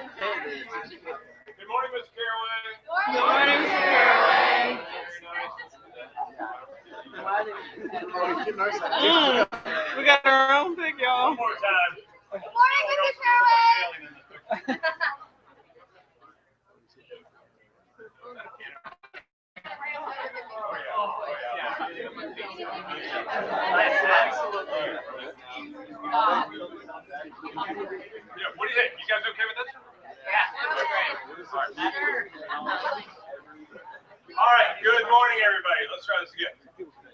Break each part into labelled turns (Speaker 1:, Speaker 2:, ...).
Speaker 1: Good morning, Miss Caraway.
Speaker 2: Good morning, Mr. Caraway.
Speaker 1: Very nice.
Speaker 2: We got our own pig, y'all.
Speaker 1: One more time.
Speaker 3: Good morning, Mr. Caraway.
Speaker 1: Yeah, what do you think? You guys okay with this? All right, good morning, everybody. Let's try this again.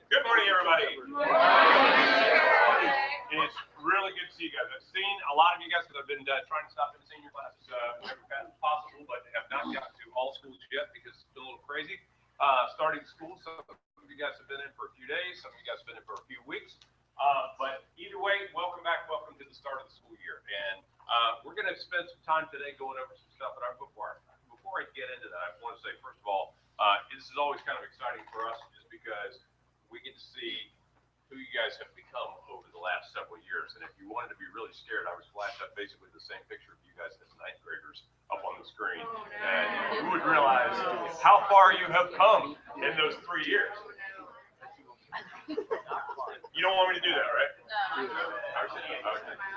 Speaker 1: Good morning, everybody. It's really good to see you guys. I've seen a lot of you guys because I've been trying to stop in senior classes whenever that's possible, but have not gotten to all schools yet because it's been a little crazy. Starting school, some of you guys have been in for a few days, some of you guys have been in for a few weeks. But either way, welcome back. Welcome to the start of the school year. And we're going to spend some time today going over some stuff. But before I get into that, I want to say, first of all, this is always kind of exciting for us just because we get to see who you guys have become over the last several years. And if you wanted to be really scared, I was flashed up basically the same picture of you guys as ninth graders up on the screen. And you would realize how far you have come in those 3 years. You don't want me to do that, right? No. Okay.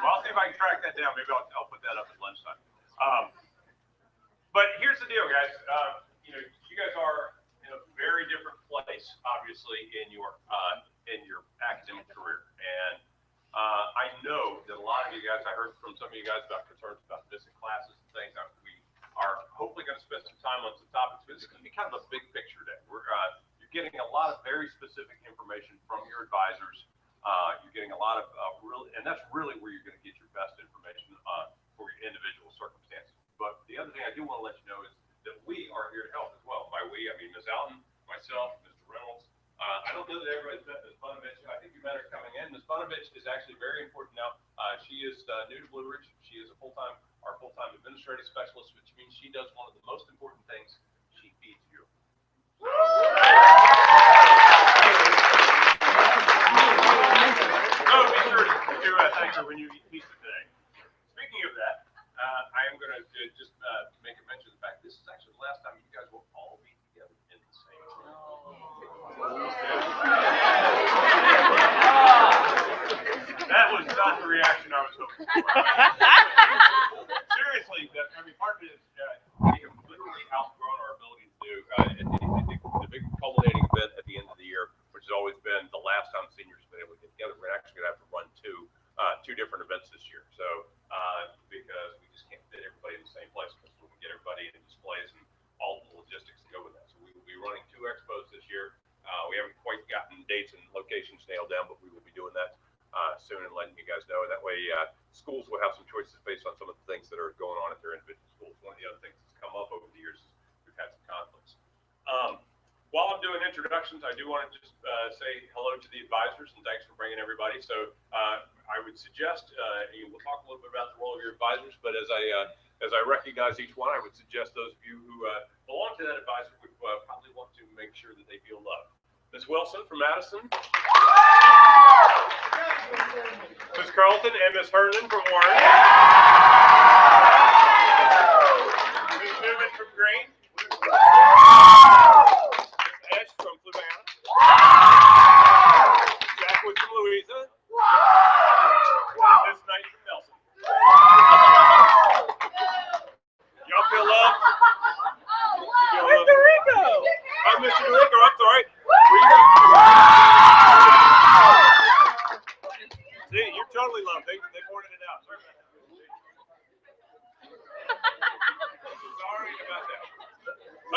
Speaker 1: Well, I'll see if I can track that down. Maybe I'll put that up at lunchtime. But here's the deal, guys. You guys are in a very different place, obviously, in your academic career. And I know that a lot of you guys, I heard from some of you guys about concerns about missing classes and things. We are hopefully going to spend some time on some topics, but this is going to be kind of a big picture day. You're getting a lot of very specific information from your advisors. You're getting a lot of and that's really where you're going to get your best information for your individual circumstances. But the other thing I do want to let you know is that we are here to help as well. By we, I mean Ms. Alton, myself, Mr. Reynolds. I don't know that everybody's met Ms. Bonovich. I think you met her coming in. Ms. Bonovich is actually very important now. She is new to Blue Ridge. She is our full-time administrative specialist, which means she does one of the most important things. She feeds you. So be sure to thank her when you eat pizza today. Speaking of that, I am going to just make a mention of the fact this is actually the last time you guys will all be together in the same room. That was not the reaction I was hoping for. Seriously, part of it is we have literally outgrown our ability to do the big culminating event at the end of the year, which has always been the last time seniors have been able to get together. We're actually going to have to run two different events this year. So because we just can't fit everybody in the same place because we can get everybody in displays and all the logistics to go with that. So we will be running 2 expos this year. We haven't quite gotten dates and locations nailed down, but we will be doing that soon and letting you guys know. And that way schools will have some choices based on some of the things that are going on at their individual schools. One of the other things that's come up over the years is we've had some conflicts. While I'm doing introductions, I do want to just say hello to the advisors and thanks for bringing everybody. So I would suggest we'll talk a little bit about the role of your advisors, but as I recognize each one, I would suggest those of you who belong to that advisor would probably want to make sure that they feel loved. Ms. Wilson from Madison, Ms. Carlton and Ms. Herndon from Warren, Ms. Newman from Green, Ms. Esch from Fluvanna, Jackwood from Louisa, Ms. Knight from Nelson. Y'all feel love? Mr. Rico! Oh, Mr. Rico, I'm sorry. See, you're totally loved. They pointed it out. Sorry about that.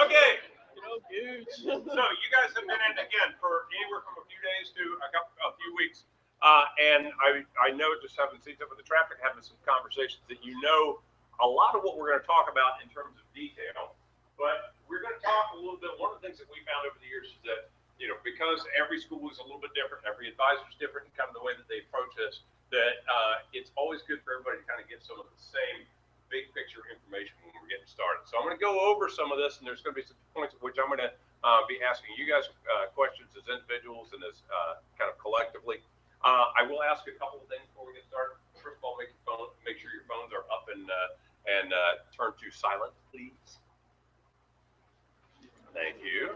Speaker 1: Okay. So you guys have been in again for anywhere from a few days to a few weeks. And I know just having seen some of the traffic, having some conversations that you know a lot of what we're going to talk about in terms of detail. But we're going to talk a little bit. One of the things that we found over the years is that, because every school is a little bit different, every advisor is different in kind of the way that they approach this, that it's always good for everybody to kind of get some of the same big picture information when we're getting started. So I'm going to go over some of this, and there's going to be some points at which I'm going to be asking you guys questions as individuals and as kind of collectively. I will ask a couple of things before we get started. First of all, make sure your phones are up and can turn to silent, please. Thank you.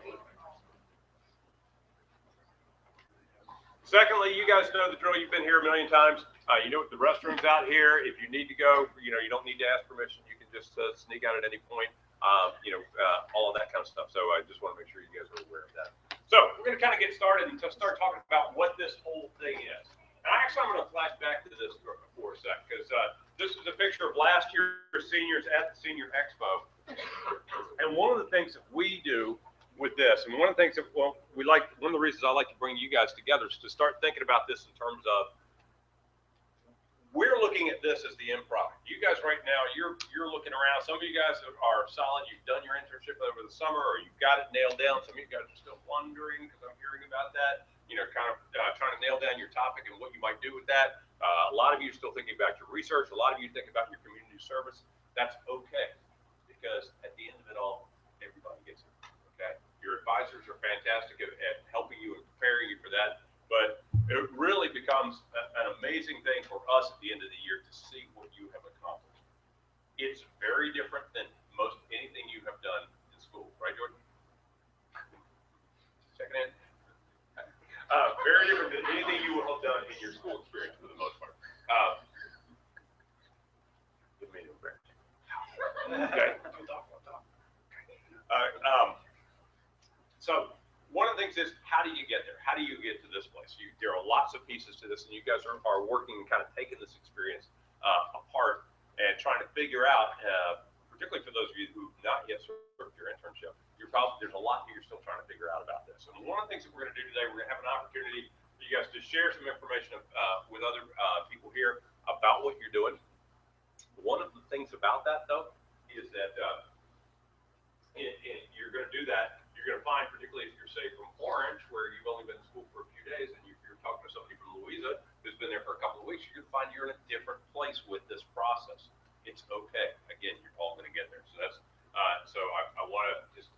Speaker 1: Secondly, you guys know the drill. You've been here a million times. You know the restrooms out here. If you need to go, you don't need to ask permission. You can just sneak out at any point. All of that kind of stuff. So I just want to make sure you guys are aware of that. So we're going to kind of get started and start talking about what this whole thing is. And actually, I'm going to flash back to this for a sec, because this is a picture of last year's seniors at the Senior Expo. And one of the things that we do with this, and one of the things that one of the reasons I like to bring you guys together is to start thinking about this in terms of, we're looking at this as the end product. You guys right now, you're looking around. Some of you guys are solid. You've done your internship over the summer, or you've got it nailed down. Some of you guys are still wondering, because I'm hearing about that, kind of trying to nail down your topic and what you might do with that. A lot of you are still thinking about your research. A lot of you think about your community service. That's okay, because at the end of it all, everybody gets it, okay? Your advisors are fantastic at helping you and preparing you for that, but it really becomes an amazing thing for us at the end of the year to see what you have accomplished. It's very different than most anything you have done in school, right, Jordan? Checking in. Very different than anything you will have done in your school experience for the most part. Give me a break. Okay. So one of the things is, how do you get there? How do you get to this place? There are lots of pieces to this, and you guys are working and kind of taking this experience apart and trying to figure out, particularly for those of you who've not yet served your internship, there's a lot that you're still trying to figure out about this. And one of the things that we're going to do today, we're going to have an opportunity for you guys to share some information with other people here about what you're doing. One of the things about that, though, is that you're going to do that. You're going to find, particularly if you're, say, from Orange, where you've only been in school for a few days, and you're talking to somebody from Louisa who's been there for a couple of weeks, you're going to find you're in a different place with this process. It's okay. Again, you're all going to get there. So that's I want to just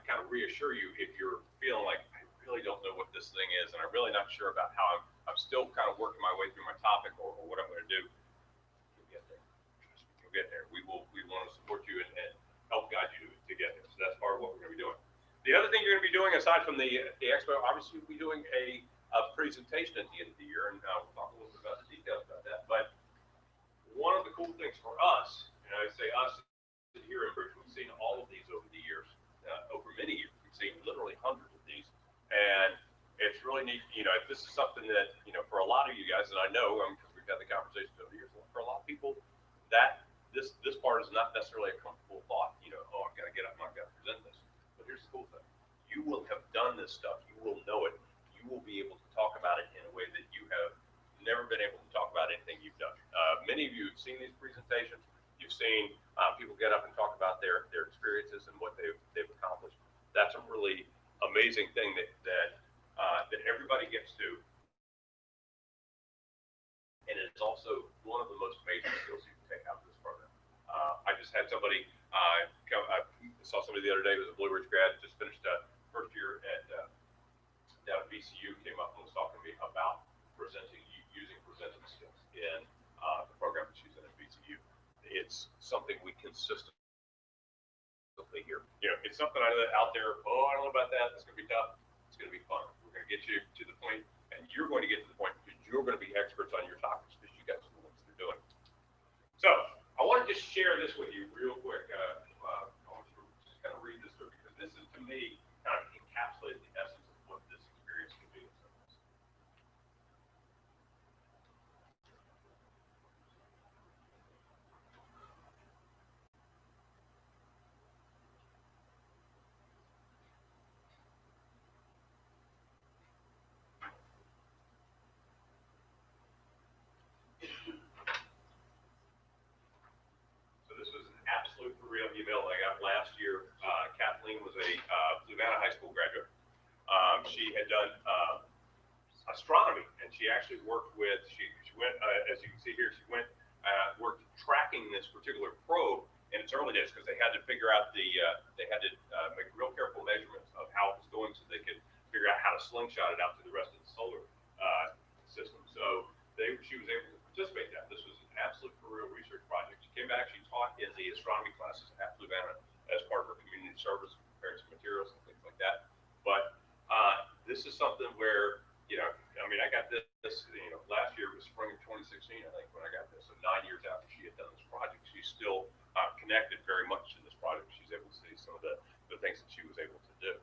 Speaker 1: kind of reassure you, if you're feeling like, I really don't know what this thing is, and I'm really not sure about how I'm still kind of working my way through my topic or what I'm going to do, you'll get there. You'll get there. We want to support you and help guide you to get there. So that's part of what we're going to be doing. The other thing you're going to be doing, aside from the expo, obviously we'll be doing a presentation at the end of the year, and we'll talk a little bit about the details about that. But one of the cool things for us, and I say us here in Bridge, we've seen all of these over the years, over many years. We've seen literally hundreds of these, and it's really neat. This is something that, for a lot of you guys, and I know, because we've had the conversations over the years, for a lot of people, that this part is not necessarily a comfortable thought. Oh, I've got to get up and I've got to present this. But here's the cool thing. You will have done this stuff. You will know it. You will be able to talk about it in a way that you have never been able to talk about anything you've done. Many of you have seen these presentations. You've seen people get up and talk about their experiences and what they've accomplished. That's a really amazing thing that everybody gets to. And it's also one of the most amazing skills you can take out of this program. I just had somebody, I saw somebody the other day who was a Blue Ridge grad, just finished first year down at VCU, came up and was talking to me about using presenting skills in the program that she's in at VCU. It's something we consistently hear. It's something out there, oh, I don't know about that, it's going to be tough. It's going to be fun. We're going to get you to the point, and you're going to get to the point because you're going to be experts on your topics because you guys are the ones that are doing it. So I want to just share this with you real quick. I want you to just kind of read this through, because this is, to me, kind of encapsulates the essence of what this experience can be. Absolute for real email I got last year. Kathleen was a Savannah High School graduate. She had done astronomy, and she actually worked with, she went, as you can see here, she went, worked tracking this particular probe in its early days, because they had to figure out they had to make real careful measurements of how it was going so they could figure out how to slingshot it out to the rest of the solar system. So she was able to participate in that. This was an absolute for real research project. She Kim actually taught in the astronomy classes at Fluvanna as part of her community service, preparing some materials and things like that. But this is something where, you know, I mean, I got this, you know, last year was spring of 2016, I think, when I got this. So 9 years after she had done this project, she's still connected very much to this project. She's able to see some of the things that she was able to do.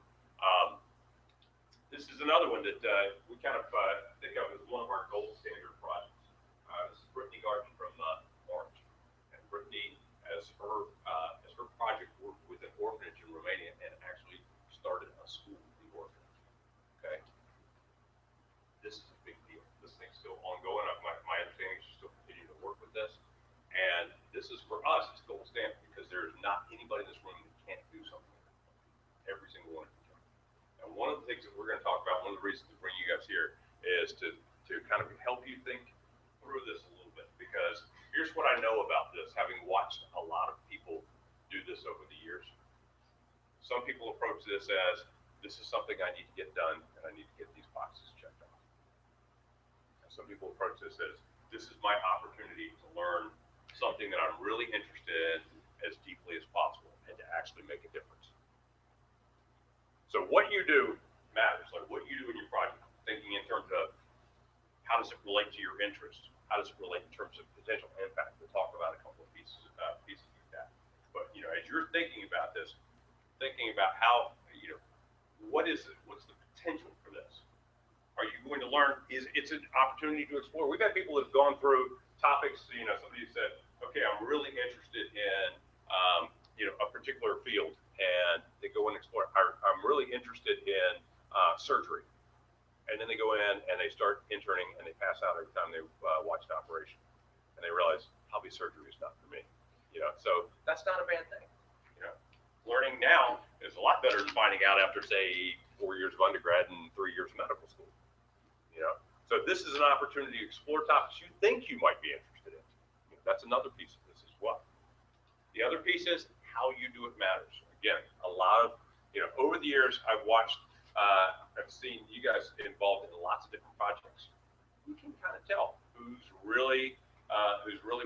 Speaker 1: This is another one that we kind of think of as one of our gold standard projects. This is Brittany Garden from Orange. And Brittany, as her project, worked with an orphanage in Romania and actually started a school in the orphanage. Okay? This is a big deal. This thing's still ongoing. My understanding is she's still continuing to work with this. And this is, for us, it's gold standard because there's not anybody in this room that can't do something. Every single one of you can. And one of the things that we're going to talk about, one of the reasons to bring you guys here is to kind of help you think through this a little bit. Because here's what I know about this, having watched a lot of people do this over the years. Some people approach this as, this is something I need to get done, and I need to get these boxes checked off. And some people approach this as, this is my opportunity to learn something that I'm really interested in as deeply as possible and to actually make a difference. So what you do matters, like what you do in your project, thinking in terms of how does it relate to your interest? How does it relate in terms of potential impact? We'll talk about a couple of pieces like that. But, you know, as you're thinking about this, thinking about how, you know, what is it? What's the potential for this? Are you going to learn? It's an opportunity to explore. We've had people that have gone through topics, you know, somebody said, okay, I'm really interested in, you know, a particular field, and they go and explore. I'm really interested in surgery. And then they go in and they start interning and they pass out every time they watch an operation. And they realize probably surgery is not for me. You know, so that's not a bad thing. You know, learning now is a lot better than finding out after, say, 4 years of undergrad and 3 years of medical school. You know, so this is an opportunity to explore topics you think you might be interested in. You know, that's another piece of this as well. The other piece is how you do it matters. Again, a lot of, you know, over the years, I've watched, I've seen you guys involved in lots of different projects. You can kind of tell who's really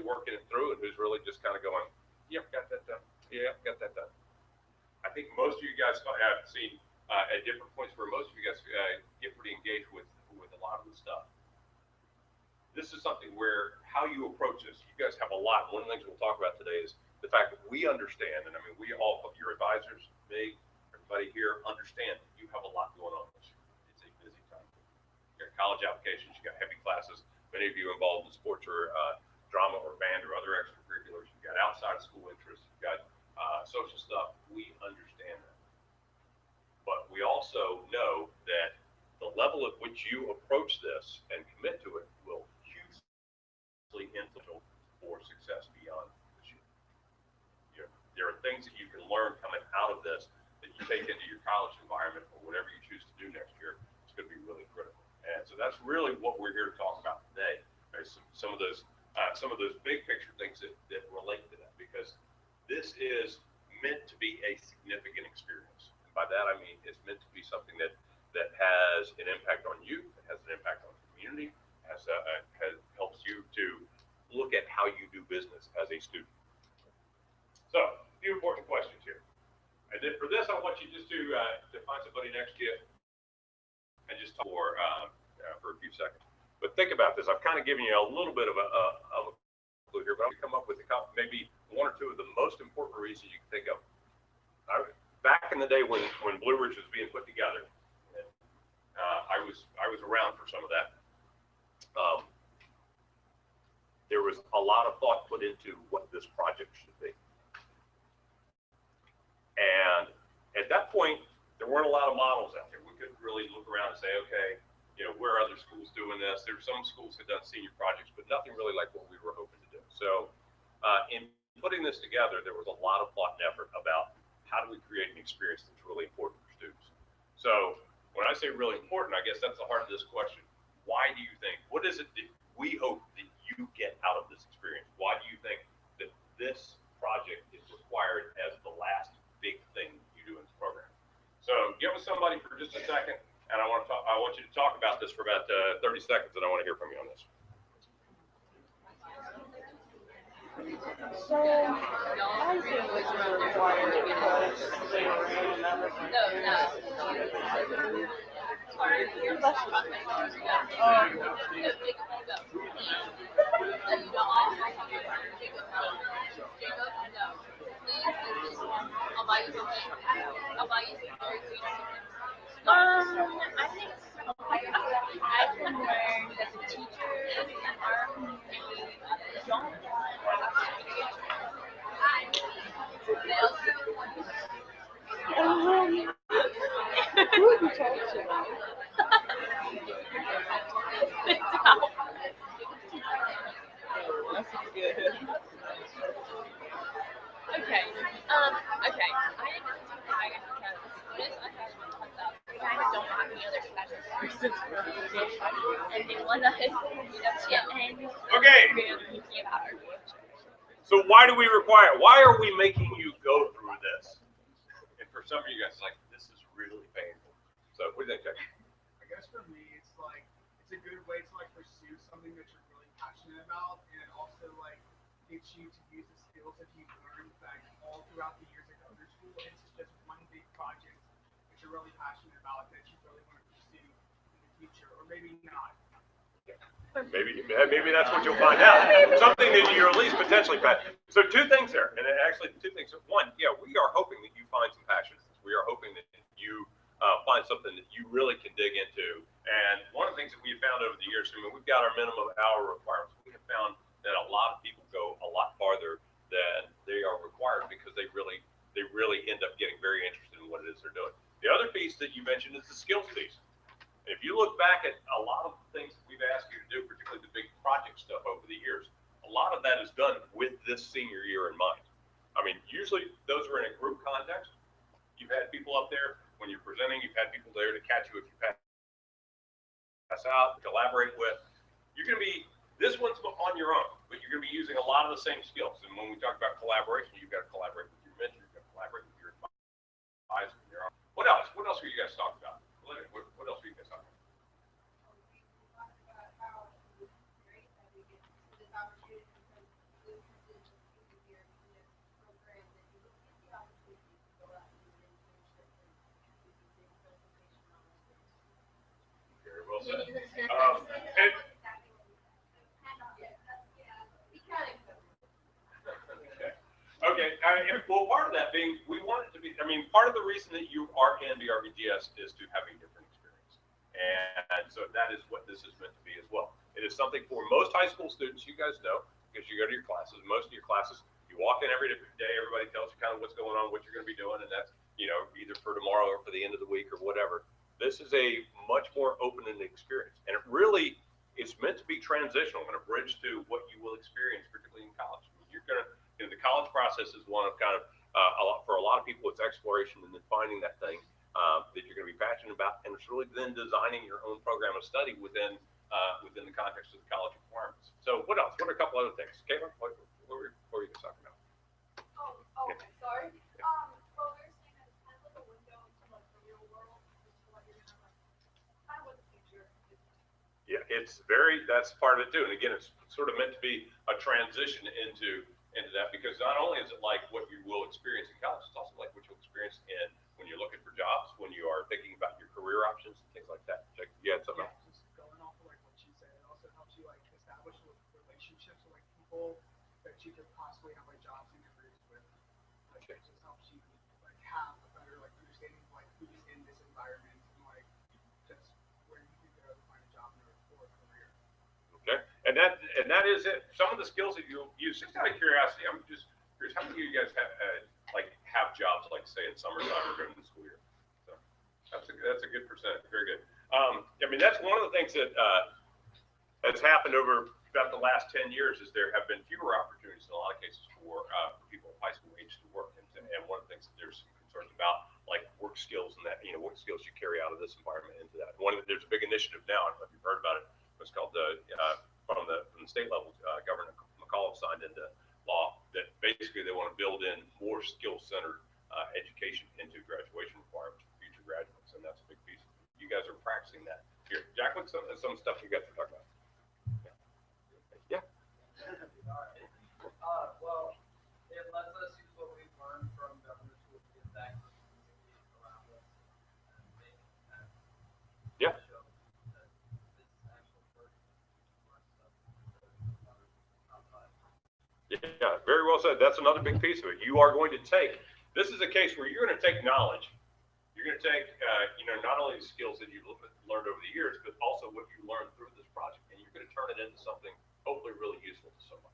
Speaker 1: working it through and who's really just kind of going, yep, got that done. Yeah, got that done. I think most of you guys have seen at different points where most of you guys get pretty engaged with a lot of the stuff. This is something where how you approach this, you guys have a lot. One of the things we'll talk about today is the fact that we understand, and I mean, we all, your advisors, me, everybody here, understand you have a lot going on this year. It's a busy time. You got college applications, you got heavy classes, many of you involved in sports or drama or band or other extracurriculars, you got outside school interests, you got social stuff. We understand that. But we also know that the level at which you approach this and commit to it will hugely influence for success beyond this year. You know, there are things that you can learn coming out of this that you take into your college environment or whatever you choose to do next year. It's going to be really critical. And so that's really what we're here to talk about today. Right? Some of those big picture things that relate to that, because this is meant to be a significant experience. And by that I mean it's meant to be something that has an impact on you, that has an impact on the community, helps you to look at how you do business as a student. So, a few important questions here. And then for this, I want you just to find somebody next to you and just talk for a few seconds. But think about this. I've kind of given you a little bit of a clue here, but I'm going to come up with maybe one or two of the most important reasons you can think of. Back in the day when Blue Ridge was being put together, I was around for some of that. There was a lot of thought put into what this project should be. And at that point, there weren't a lot of models out there. We couldn't really look around and say, okay, you know, where are other schools doing this? There were some schools that had done senior projects, but nothing really like what we were hoping to do. So in putting this together, there was a lot of thought and effort about how do we create an experience that's really important for students. So when I say really important, I guess that's the heart of this question. Why do you think, what is it that we hope that you get out of this experience? Why do you think that this project is required as the last big thing you do in this program? So give us somebody for just a second, and I want you to talk about this for about 30 seconds, and I want to hear from you on this.
Speaker 2: So, I think it was required because they were in and everything. I think I can learn that the teachers in our community don't who would you talk to? That's good.
Speaker 1: Okay. So why do we require? Why are we making you go through this? And for some of you guys, like this is really painful. So what do you think, Jack?
Speaker 4: I guess for me, it's like it's a good way to like pursue something that you're really passionate about, and also like gets you to use the skills that you've learned like all throughout the years at other school. It's just one big project that you're really passionate about that you really want to pursue in the future, or maybe not.
Speaker 1: Maybe that's what you'll find out. Something that you're at least potentially passionate. So two things there, and actually two things. One, yeah, we are hoping that you find some passion. We are hoping that you find something that you really can dig into. And one of the things that we have found over the years, I mean, we've got our minimum hour requirements. We have found that a lot of people go a lot farther than they are required because they really end up getting very interested in what it is they're doing. The other piece that you mentioned is the skills piece. If you look back at a lot of the things that we've asked you to do, particularly the big project stuff over the years, a lot of that is done with this senior year in mind. I mean, usually those are in a group context. You've had people up there when you're presenting, you've had people there to catch you if you pass out, collaborate with. You're going to be, this one's on your own, but you're going to be using a lot of the same skills. And when we talk about collaboration, you've got to collaborate with your mentor, you've got to collaborate with your advisor. What else? What else were you guys talking about? What else were you guys talking about? Very well said. Okay. Well, part of that being, we want it to be, I mean, part of the reason that you are in BRVGS is to have a different experience. And so that is what this is meant to be as well. It is something for most high school students, you guys know, because you go to your classes. Most of your classes, you walk in every day, everybody tells you kind of what's going on, what you're going to be doing, and that's, you know, either for tomorrow or for the end of the week or whatever. This is a much more open-ended experience. And it really is meant to be transitional and a bridge to what you will experience, particularly in college. I mean, you're going to, you know, the college process is one of kind of, for a lot of people, it's exploration and then finding that thing that you're going to be passionate about. And it's really then designing your own program of study within the context of the college requirements. So what else? What are a couple other things? Caitlin, what were you guys talking about?
Speaker 3: Okay, sorry. Well, we were saying that it's kind of like a window into like the real world, into what you're gonna like, kind of what the future is.
Speaker 1: Yeah, that's part of it too. And again, it's sort of meant to be a transition into that, because not only is it like what you will experience in college, it's also like what you'll experience when you're looking for jobs, when you are thinking about your career options and things like that. You had something else?
Speaker 4: Just going off of like what you said, it also helps you like establish relationships with like people that you could possibly have like jobs and careers with. Like it just helps you like have a better like understanding of like who's in this environment and like just where you can go to find a job or a career.
Speaker 1: Okay, and that is it. Some of the skills that you'll use, just out of curiosity, I'm just curious, how many of you guys have jobs like say in summertime or during the school year? So that's a good percentage. Very good. I mean, that's one of the things that that's happened over about the last 10 years is there have been fewer opportunities in a lot of cases for people of high school age to work. And one of the things that there's some concerns about, like work skills and that, you know, what skills you carry out of this environment into that. There's a big initiative now, I don't know if you've heard about it. It's called from the state level, Governor McAuliffe signed into law that basically they want to build in more skill-centered education into graduation requirements for future graduates, and that's a big piece. You guys are practicing that here. Jack, what's some stuff you guys are talking about? Yeah.
Speaker 5: Well,
Speaker 1: Yeah, very well said. That's another big piece of it. You are going to take, this is a case where you're going to take knowledge. You're going to take, not only the skills that you've learned over the years, but also what you learned through this project. And you're going to turn it into something hopefully really useful to somebody,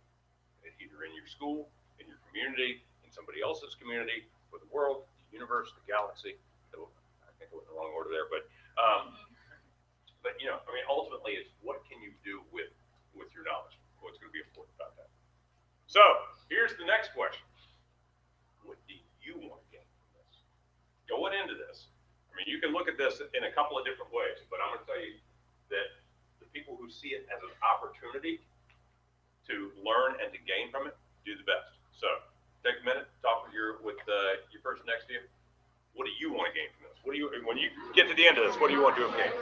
Speaker 1: either in your school, in your community, in somebody else's community, or the world, the universe, the galaxy. So, I think I went in the wrong order there, but ultimately, it's what can you do with your knowledge? What's going to be important about that? So, here's the next question. What do you want to gain from this? Going into this, you can look at this in a couple of different ways, but I'm going to tell you that the people who see it as an opportunity to learn and to gain from it do the best. So, take a minute, talk with your person next to you. What do you want to gain from this? What do you, when you get to the end of this, what do you want to have gained?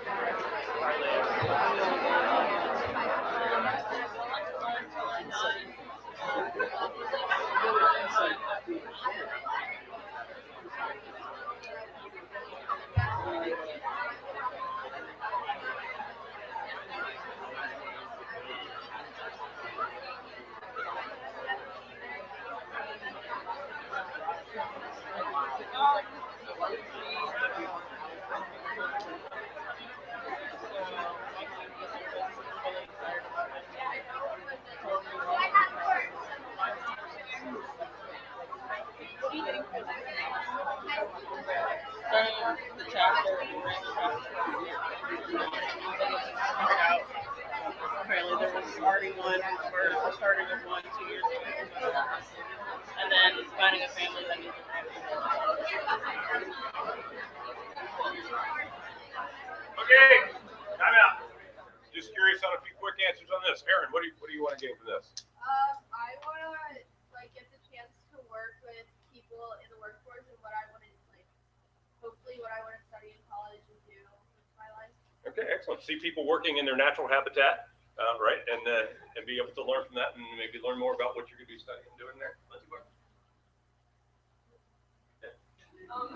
Speaker 5: Apparently there was already one for starting with 1 2 years ago. And then finding a family that needs a family.
Speaker 1: Okay, time out. Just curious on a few quick answers on this. Aaron, what do you want to gain from this?
Speaker 3: I want to get the chance to work with people in the workforce and what I want to hopefully what I want to study in college and do with my life.
Speaker 1: Okay, excellent. See people working in their natural habitat, right, and be able to learn from that and maybe learn more about what you're going to be studying and doing there. Let's go. Yeah.
Speaker 3: Well,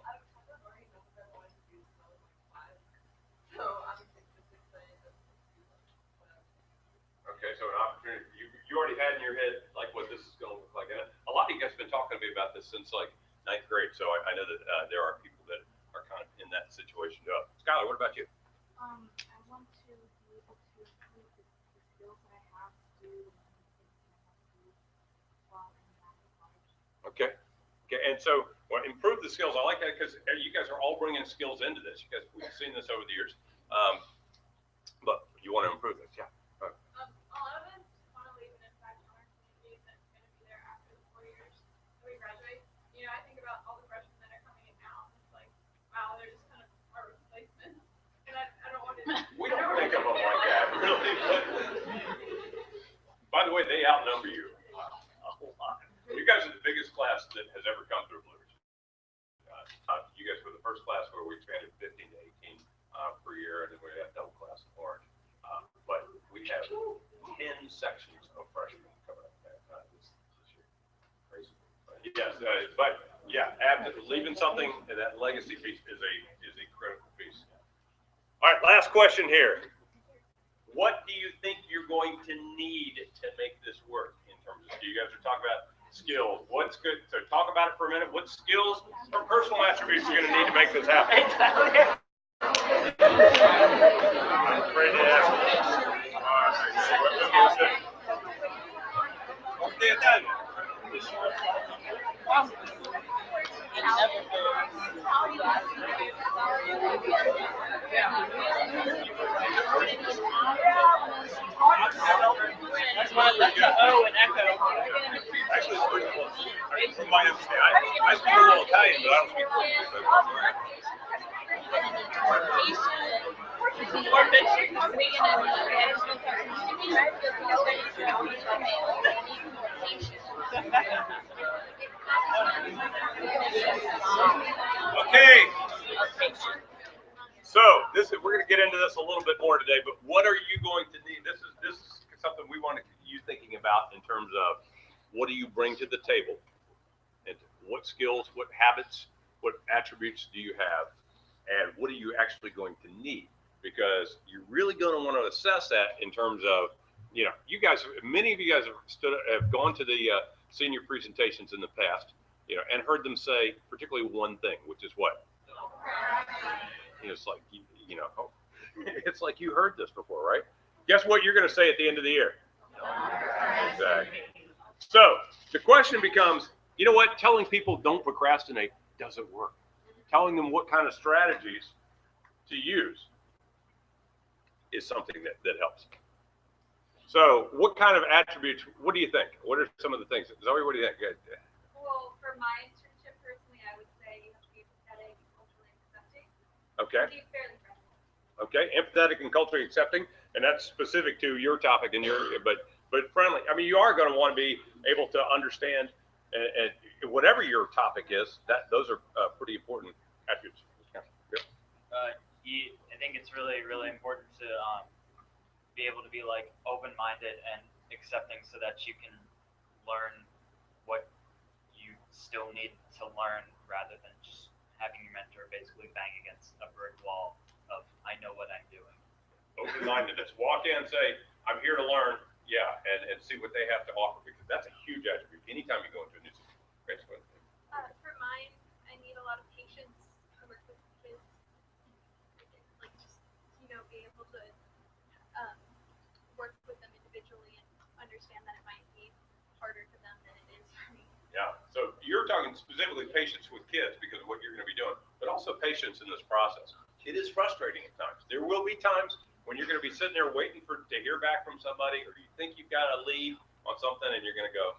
Speaker 3: I was kind of learning what I wanted to do when I was 5. So I'm just excited to do that.
Speaker 1: Okay, so an opportunity. You already had in your head what this is going to look like. And a lot of you guys have been talking to me about this since 9th grade. So I know that there are people that are kind of in that situation. Skylar, what about you?
Speaker 2: I want to be able to improve the skills that I have to do while in college.
Speaker 1: Okay. Okay, and so improve the skills. I like that because you guys are all bringing skills into this. You guys, we've seen this over the years, but you want to improve this, yeah.
Speaker 3: A lot of us want to leave an impact on our community that's going to be there after the 4 years that we graduate. I think about all the freshmen that are coming in now. It's like, wow, they're just kind of our replacements. And I don't want to.
Speaker 1: We don't think of them like that, really. By the way, they outnumber you a lot. You guys are the biggest class that has ever come through Blue Ridge. You guys were the first class where we expanded 15 to 18 per year, and then we had double class in Orange. But we have 10 sections of freshmen coming up this year. Crazy. Yes, but yeah, leaving something, and that legacy piece is a critical piece. All right, last question here. What do you think you're going to need to make this work in terms of, you guys are talking about skills. What's good? So talk about it for a minute. What skills or personal attributes you're going to need to make this happen? I'm afraid to ask. Okay, done.
Speaker 5: That's why I left the O and echo.
Speaker 1: Actually, it's pretty close. From my understanding, I speak a little Italian, but I don't speak Portuguese. Okay. So we're going to get into this a little bit more today, but what are you going to need? This is something we want you thinking about in terms of what do you bring to the table, and what skills, what habits, what attributes do you have, and what are you actually going to need? Because you're really going to want to assess that in terms of you know, you guys, many of you guys have gone to the senior presentations in the past, you know, and heard them say particularly one thing, which is what? You know, it's like, you know, it's like you heard this before, right? Guess what you're going to say at the end of the year? Exactly. So the question becomes, you know what? Telling people don't procrastinate doesn't work. Telling them what kind of strategies to use is something that helps. So what kind of attributes, what do you think? What are some of the things? Zoe, what do you think?
Speaker 3: Well, for my internship personally, I would say you have to be empathetic and culturally accepting.
Speaker 1: Okay.
Speaker 3: Be fairly friendly.
Speaker 1: Okay, empathetic and culturally accepting, and that's specific to your topic and but friendly. I mean, you are going to want to be able to understand, and whatever your topic is, those are pretty important attributes.
Speaker 6: I think it's really, really important to be able to be like open-minded and accepting, so that you can learn what you still need to learn, rather than just having your mentor basically bang against a brick wall of I know what I'm doing.
Speaker 1: Open-mindedness. Walk in and say, I'm here to learn, yeah, and see what they have to offer, because that's a huge attribute anytime you go into a new system. Great.
Speaker 3: For mine, I need a lot of patience to work with kids. Like just, be able to work with them individually and understand that it might be harder for them than it is for me.
Speaker 1: Yeah, so you're talking specifically patience with kids because of what you're going to be doing, but also patience in this process. It is frustrating at times. There will be times when you're going to be sitting there waiting to hear back from somebody, or you think you've got a lead on something and you're going to go,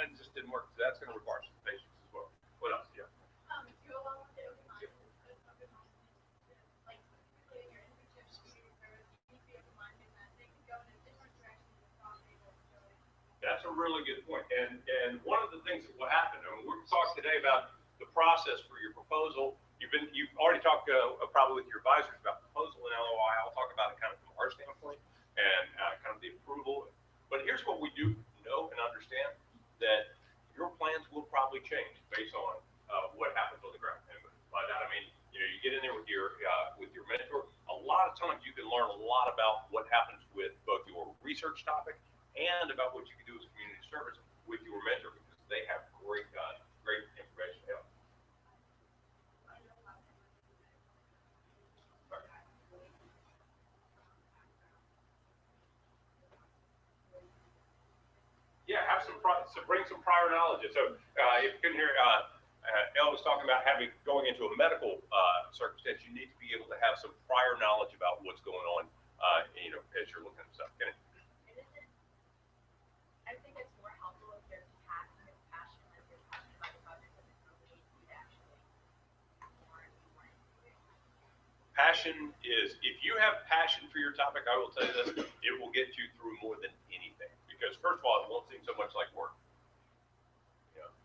Speaker 1: it just didn't work. So that's going to require some patience as well. What else? Yeah.
Speaker 3: To allow them to like in your internships, you need to be open-minded that they can go in a different direction than thought they were going.
Speaker 1: That's a really good point. And one of the things that will happen, and we're talking today about the process for your proposal. You've already talked probably with your advisors about proposal and LOI. I'll talk about it kind of from our standpoint and kind of the approval. But here's what we do know and understand, that your plans will probably change based on what happens on the ground. And by that I mean, you get in there with your mentor. A lot of times you can learn a lot about what happens with both your research topic and about what you can do as community service with your mentor, because they have great information to help. Yeah, bring some prior knowledge. So if you can hear, Elle was talking about going into a medical circumstance, you need to be able to have some prior knowledge about what's going on, as you're looking at stuff.
Speaker 2: I think it's more helpful if they're passionate about the project and the company to actually more into it.
Speaker 1: Passion is, if you have passion for your topic, I will tell you this, it will get you through more than anything. Because first of all, it won't seem so much like work.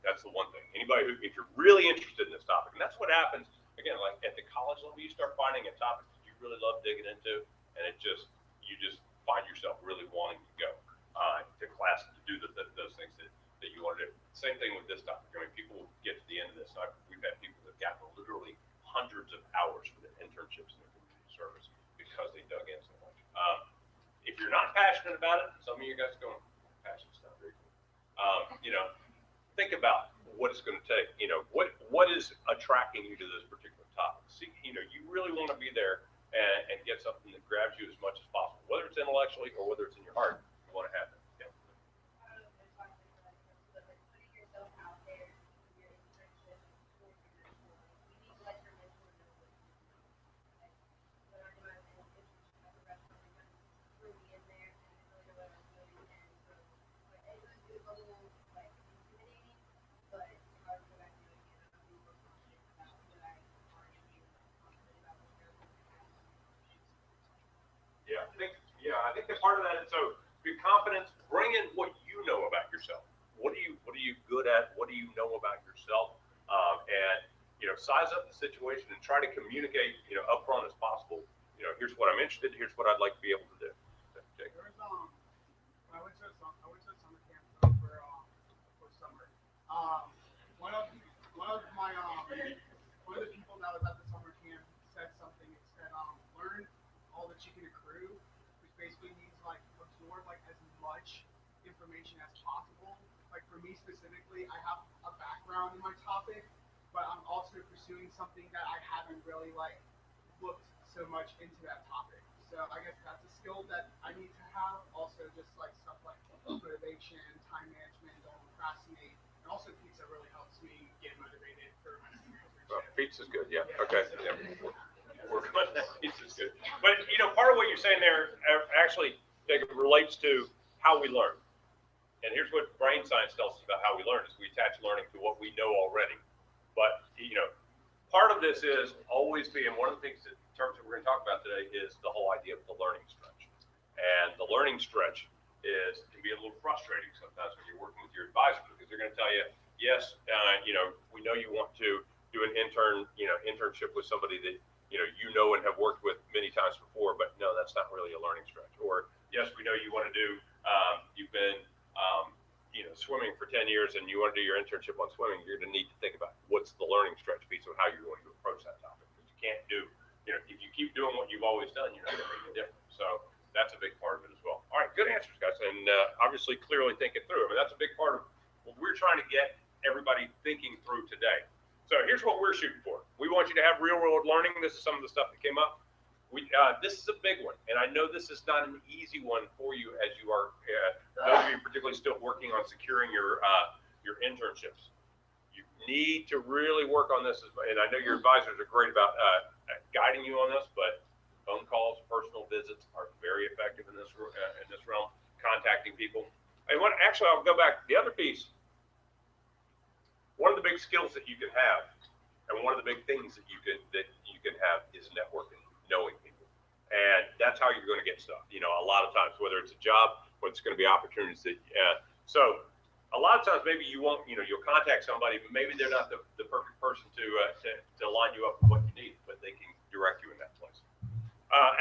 Speaker 1: That's the one thing. Anybody if you're really interested in this topic, and that's what happens, again, like at the college level, you start finding a topic that you really love digging into, and you just find yourself really wanting to go to class to do those things that you want to do. Same thing with this topic. I mean, people get to the end of this. We've had people that have gotten literally hundreds of hours for their internships in their community service because they dug in so much. If you're not passionate about it, some of you guys are going, passion's not very cool. Think about what it's going to take. What is attracting you to this particular topic? See, you really want to be there and get something that grabs you as much as possible, whether it's intellectually or whether it's in your heart. You want to have it. Yeah. I think that part of that is, so be confident, bring in what you know about yourself. What are you good at? What do you know about yourself? And size up the situation and try to communicate upfront as possible. Here's what I'm interested in. Here's what I'd like to be able to do. Jake.
Speaker 4: There's I went to a summer camp for summer. One of the people that was at the summer camp said something. It said, learn all that you can accrue, which basically means like absorb like much information as possible. Like for me specifically, I have a background in my topic, but I'm also pursuing something that I haven't really like looked so much into that topic. So I guess that's a skill that I need to have. Also just like stuff like motivation, time management, don't procrastinate. And also pizza really helps me get motivated for my internship.
Speaker 1: Pizza's good, yeah. Okay. Yeah. Pizza's good. But you know, part of what you're saying there actually relates to how we learn. And here's what brain science tells us about how we learn: is we attach learning to what we know already. But you know, part of this is always being one of the things that, in terms that we're going to talk about today, is the whole idea of the learning stretch. And the learning stretch can be a little frustrating sometimes when you're working with your advisor, because they're going to tell you, yes, you know, we know you want to do an internship with somebody that you know and have worked with many times before, but no, that's not really a learning stretch. Or yes, we know you want to do, you've been swimming for 10 years and you want to do your internship on swimming, you're going to need to think about what's the learning stretch piece of how you're going to approach that topic. Because you can't do, if you keep doing what you've always done, you're not going to make a difference. So that's a big part of it as well. All right, good answers, guys. And obviously, clearly thinking through. I mean, that's a big part of what we're trying to get everybody thinking through today. So here's what we're shooting for. We want you to have real world learning. This is some of the stuff that came up. This is a big one, and I know this is not an easy one for you, as you are, those of you particularly still working on securing your internships. You need to really work on this, and I know your advisors are great about guiding you on this, but phone calls, personal visits are very effective in this realm, contacting people. And actually, I'll go back. The other piece, one of the big skills that you can have, and one of the big things that you can have is networking, knowing people. And that's how you're going to get stuff. You know, a lot of times, whether it's a job, whether it's going to be opportunities that, so a lot of times maybe you won't, you'll contact somebody, but maybe they're not the perfect person to line you up with what you need, but they can direct you in that place.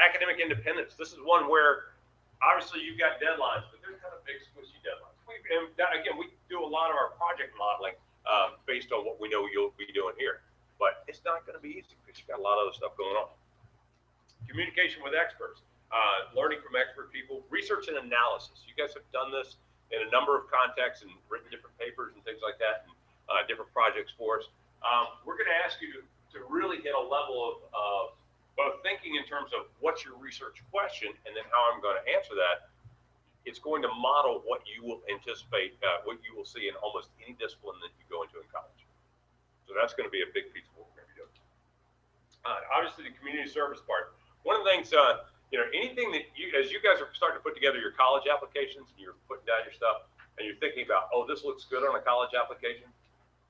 Speaker 1: Academic independence. This is one where obviously you've got deadlines, but they're kind of big, squishy deadlines. Again, we do a lot of our project modeling based on what we know you'll be doing here, but it's not going to be easy because you've got a lot of other stuff going on. Communication with experts, learning from expert people, research and analysis. You guys have done this in a number of contexts and written different papers and things like that, and different projects for us. We're going to ask you to really get a level of both thinking in terms of what's your research question and then how I'm going to answer that. It's going to model what you will anticipate, what you will see in almost any discipline that you go into in college. So that's going to be a big piece of what we're going to be doing. Obviously, the community service part. One of the things, anything that as you guys are starting to put together your college applications and you're putting down your stuff and you're thinking about, oh, this looks good on a college application.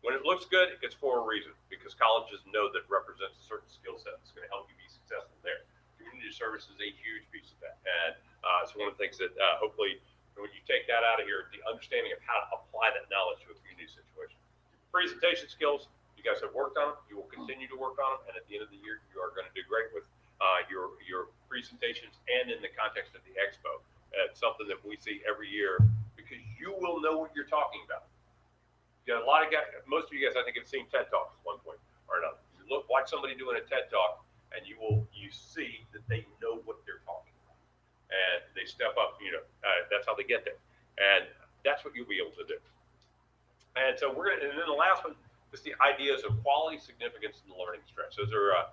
Speaker 1: When it looks good, it's for a reason, because colleges know that it represents a certain skill set that's going to help you be successful there. Community service is a huge piece of that. And it's one of the things that hopefully when you take that out of here, the understanding of how to apply that knowledge to a community situation. Presentation skills, you guys have worked on them. You will continue to work on them. And at the end of the year, you are going to do great with your presentations and in the context of the expo. It's something that we see every year because you will know what you're talking about. You got a lot of guys, most of you guys I think have seen TED Talks at one point or another. You watch somebody doing a TED Talk and you see that they know what they're talking about. And they step up, that's how they get there. And that's what you'll be able to do. And so and then the last one is the ideas of quality, significance, and the learning stretch. Those are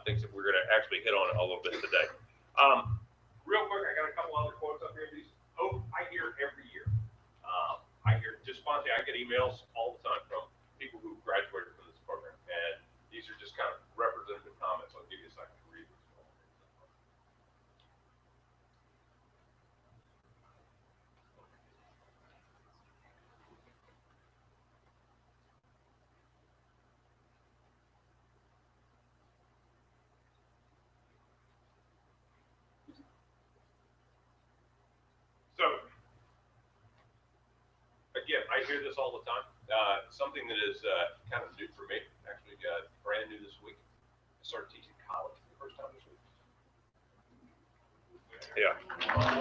Speaker 1: things that we're going to actually hit on a little bit today. Real quick, I got a couple other quotes up here. These I hear every year. I hear just spontaneously. I get emails all the time from people who graduated from this program, and these are just kind of representative comments. I'll give you a second to read this. So, again, I hear this all the time. Something that is kind of new for me, actually brand new this week. I started teaching college for the first time this week. Yeah. I'm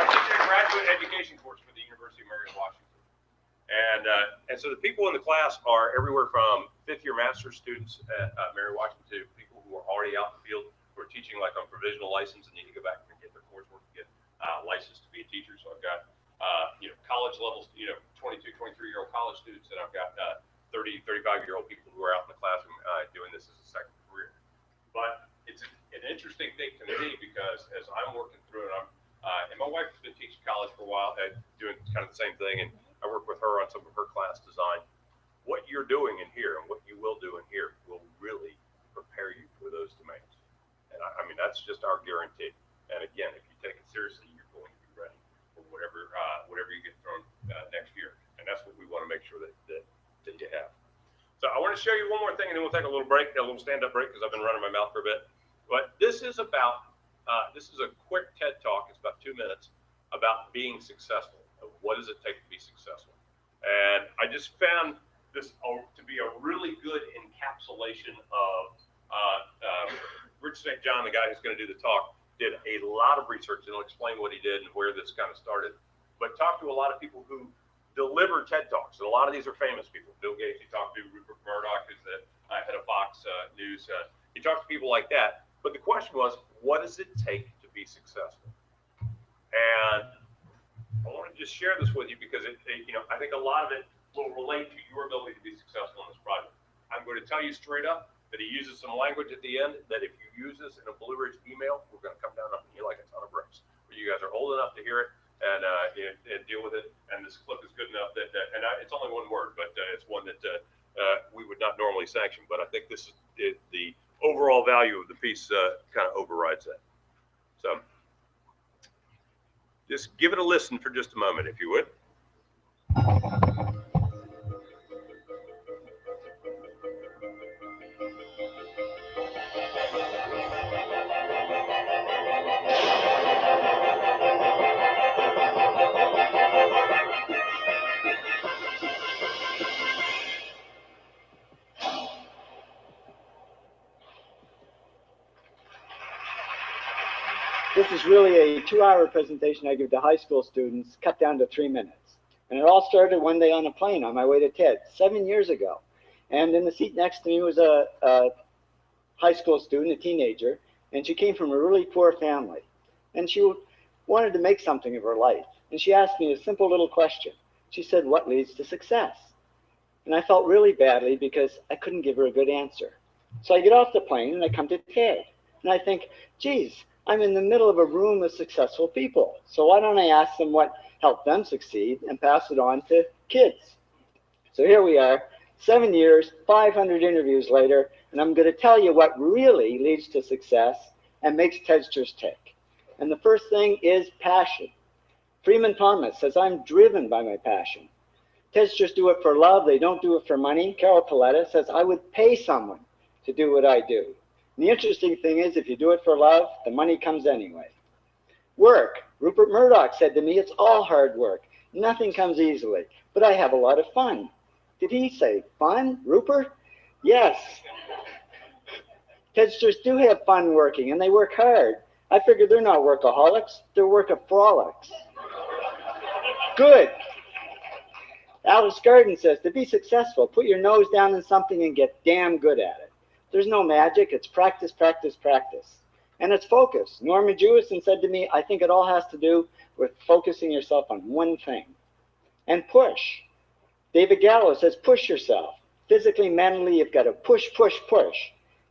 Speaker 1: teaching a graduate education course for the University of Mary Washington. And so the people in the class are everywhere from fifth-year master's students at Mary Washington to people who are already out in the field who are teaching like on provisional license and need to go back and get their licensed to be a teacher. So I've got, college levels, 22, 23-year-old college students, and I've got 30, 35-year-old people who are out in the classroom doing this as a second career. But it's an interesting thing to me because as I'm working through it, and my wife has been teaching college for a while, doing kind of the same thing, and I work with her on some of her class design. What you're doing in here and what you will do in here will really prepare you for those domains. And I mean, that's just our guarantee. And again, if you take it seriously, you're going to be ready for whatever you get thrown next year. And that's what we want to make sure that you have. So I want to show you one more thing, and then we'll take a little break, a little stand-up break, because I've been running my mouth for a bit. But this is about, this is a quick TED Talk. It's about 2 minutes about being successful. What does it take to be successful? And I just found this to be a really good encapsulation of Rich St. John, the guy who's going to do the talk, did a lot of research, and he'll explain what he did and where this kind of started. But talked to a lot of people who deliver TED Talks, and a lot of these are famous people. Bill Gates, he talked to Rupert Murdoch, who's the head of Fox News. He talked to people like that. But the question was, what does it take to be successful? And I want to just share this with you because I think a lot of it will relate to your ability to be successful in this project. I'm going to tell you straight up that he uses some language at the end that if you use this in a Blue Ridge email, we're going to come down on you like a ton of bricks. But you guys are old enough to hear it and deal with it. And this clip is good enough that, it's only one word, but it's one that we would not normally sanction. But I think this is the overall value of the piece kind of overrides that. So just give it a listen for just a moment, if you would.
Speaker 7: This is really a 2-hour presentation I give to high school students, cut down to 3 minutes. And it all started one day on a plane on my way to TED 7 years ago. And in the seat next to me was a high school student, a teenager, and she came from a really poor family. And she wanted to make something of her life. And she asked me a simple little question. She said, "What leads to success?" And I felt really badly because I couldn't give her a good answer. So I get off the plane and I come to TED. And I think, geez, I'm in the middle of a room of successful people. So why don't I ask them what helped them succeed and pass it on to kids? So here we are, 7 years, 500 interviews later, and I'm going to tell you what really leads to success and makes TEDsters tick. And the first thing is passion. Freeman Thomas says, "I'm driven by my passion." TEDsters do it for love. They don't do it for money. Carol Paletta says, "I would pay someone to do what I do." And the interesting thing is, if you do it for love, the money comes anyway. Work. Rupert Murdoch said to me, "It's all hard work. Nothing comes easily, but I have a lot of fun." Did he say fun, Rupert? Yes. TEDsters do have fun working, and they work hard. I figure they're not workaholics. They're workaholics. Good. Alice Garden says, to be successful, put your nose down in something and get damn good at it. There's no magic. It's practice, practice, practice. And it's focus. Norma Jewison said to me, I think it all has to do with focusing yourself on one thing. And push. David Gallo says, push yourself. Physically, mentally, you've got to push, push, push.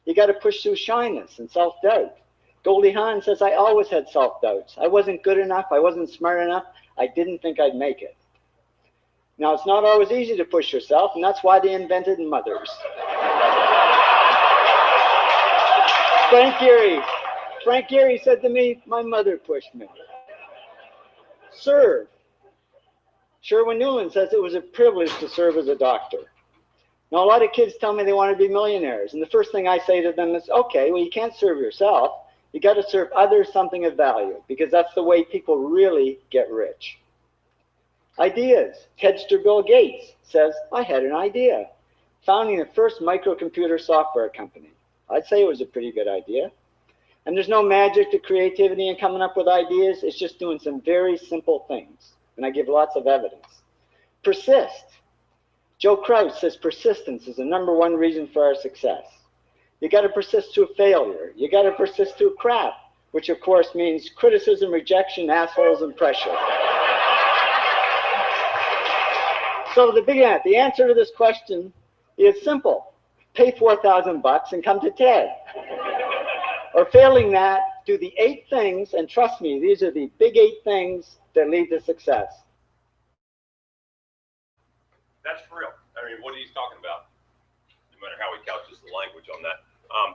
Speaker 7: You got to push through shyness and self-doubt. Goldie Hawn says, I always had self-doubts. I wasn't good enough. I wasn't smart enough. I didn't think I'd make it. Now, it's not always easy to push yourself, and that's why they invented mothers. Frank Gehry said to me, my mother pushed me. Serve. Sherwin Newland says it was a privilege to serve as a doctor. Now, a lot of kids tell me they want to be millionaires, and the first thing I say to them is, okay, well, you can't serve yourself. You got to serve others something of value, because that's the way people really get rich. Ideas. TEDster Bill Gates says, I had an idea. Founding the first microcomputer software company. I'd say it was a pretty good idea. And there's no magic to creativity and coming up with ideas. It's just doing some very simple things. And I give lots of evidence. Persist. Joe Kraus says persistence is the #1 reason for our success. You got to persist through failure. You got to persist through crap. which of course means criticism, rejection, assholes, and pressure. So to begin, the answer to this question is simple. Pay $4,000 and come to TED. Or failing that, do the 8 things, and trust me, these are the big 8 things that lead to success.
Speaker 1: That's for real. I mean, what he's talking about, no matter how he couches the language on that,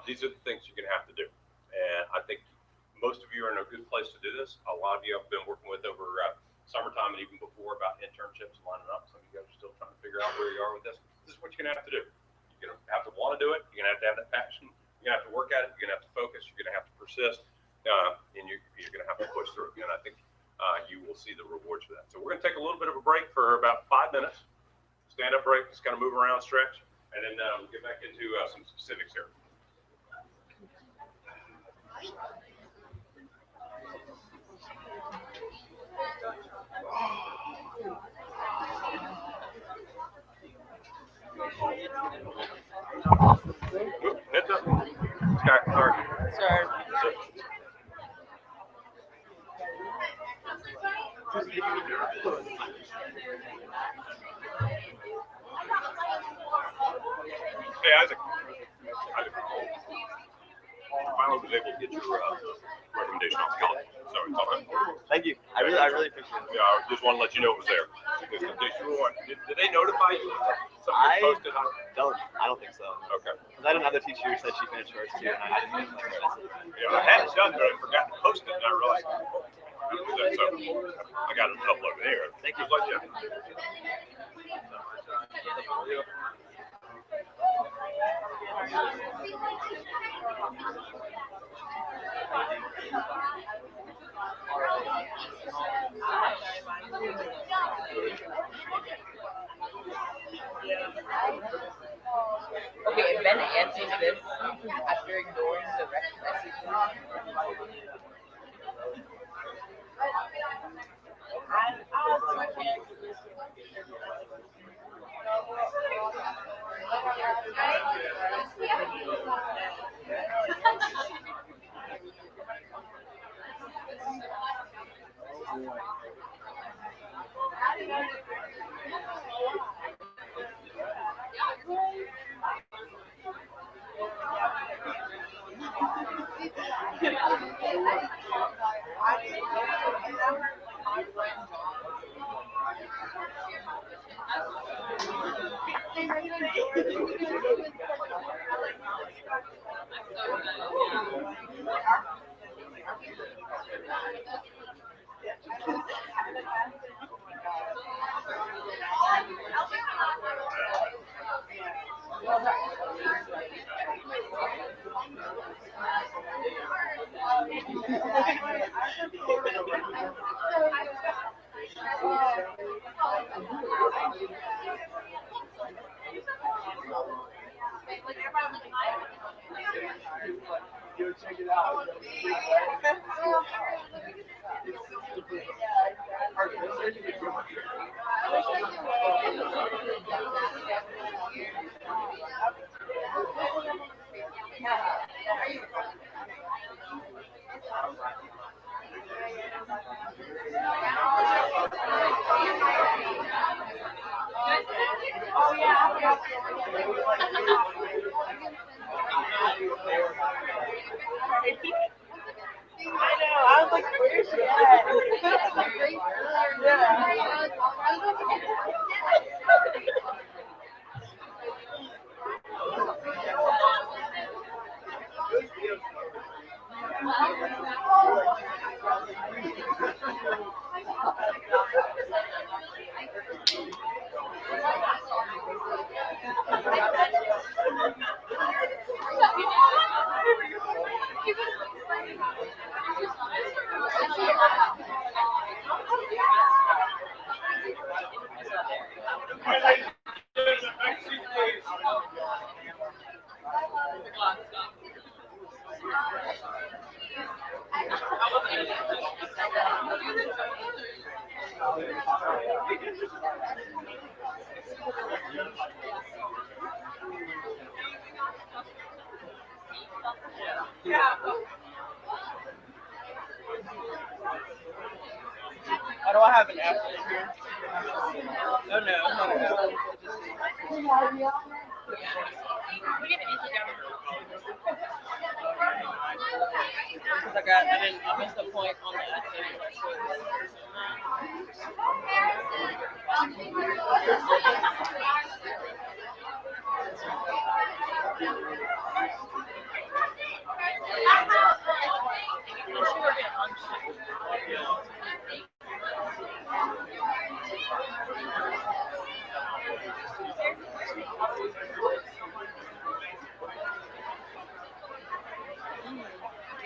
Speaker 1: these are the things you're going to have to do. And I think most of you are in a good place to do this. A lot of you I've been working with over summertime and even before about internships and lining up. Some of you guys are still trying to figure out where you are with this. This is what you're going to have to do. You're going to have to want to do it. You're going to have that passion. You're going to have to work at it. You're going to have to focus. You're going to have to persist. And you're going to have to push through. And I think you will see the rewards for that. So we're going to take a little bit of a break for about 5 minutes. Stand up break. Just kind of move around, stretch. And then we'll get back into some specifics here. Heads up. Scott, sorry.
Speaker 5: Sorry.
Speaker 1: Hey, Isaac. Finally was able to get your recommendation on college. So it's all right.
Speaker 8: Thank you. I really appreciate it.
Speaker 1: Yeah, I just want to let you know it was there. Did they notify you?
Speaker 8: I
Speaker 1: Posted on?
Speaker 8: I don't think so.
Speaker 1: Okay.
Speaker 8: Because I had another teacher who said she finished hers too, and I didn't get my message.
Speaker 1: Yeah, I had it done, but I forgot to post it, and I realized. So I got it uploaded here.
Speaker 8: Thank you.
Speaker 1: Like, yeah.
Speaker 9: Okay, and Ben answers this after ignoring the rest message.
Speaker 4: Check it out.
Speaker 5: I know. I was like, where's she at? Oh, do I have an app in here? Oh no, it's not an app.
Speaker 2: We get anything down
Speaker 5: Because I missed the point on the essay. But I should work at lunch.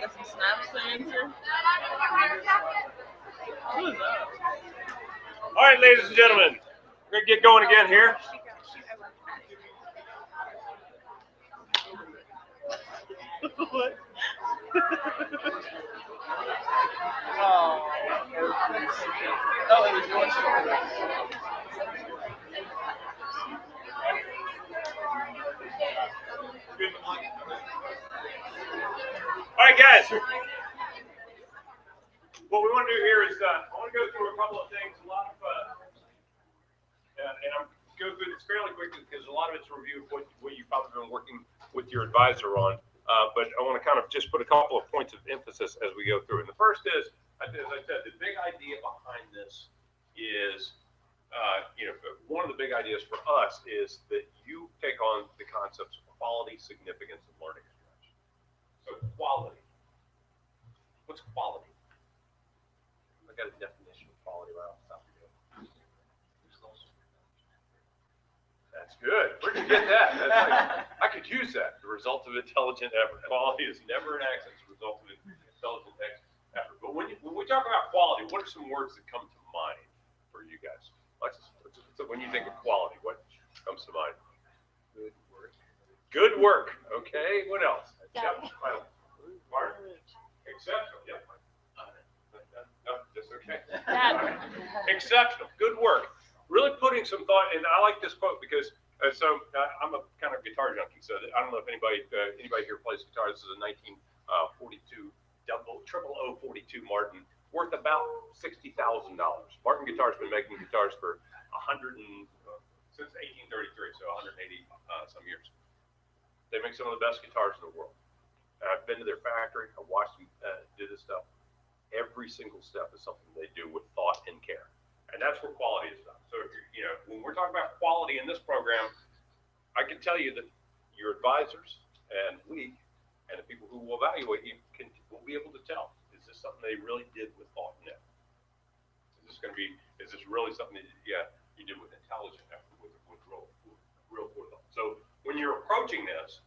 Speaker 5: Got some snaps to answer. Who is that?
Speaker 1: All right, ladies and gentlemen, we're gonna get going again here.
Speaker 5: What? Oh. Oh, it was yours.
Speaker 1: All right, guys. What we want to do here is I want to go through a couple of things. A lot of and I'm go through this fairly quickly because a lot of it's a review of what you've probably been working with your advisor on. But I want to kind of just put a couple of points of emphasis as we go through. And the first is, as I said, the big idea behind this is, one of the big ideas for us is that you take on the concepts of quality, significance, and learning stretch. So quality. What's quality? I got a definition of quality right off the top of your head. That's good. Where'd you get that? That's like, I could use that. The result of intelligent effort. Quality is never an accident. It's the result of intelligent effort. But when we talk about quality, what are some words that come to mind for you guys? So when you think of quality, what comes to mind? Good work. Good work. Okay. What else? Yep. Martin. Exceptional. Yep. No, that's okay. Exceptional. Good work. Really putting some thought, and I like this quote because I'm a kind of guitar junkie, so I don't know if anybody here plays guitar. This is a 1942 triple 042 Martin, worth about $60,000. Martin Guitar's been making guitars for since 1833, so 180 some years. They make some of the best guitars in the world. I've been to their factory. I watched them do this stuff. Every single step is something they do with thought and care. And that's where quality is done. So, when we're talking about quality in this program, I can tell you that your advisors and we and the people who will evaluate you will be able to tell, is this something they really did with thought and effort? Is this really something that, you did with intelligent effort, with real forethought? So when you're approaching this,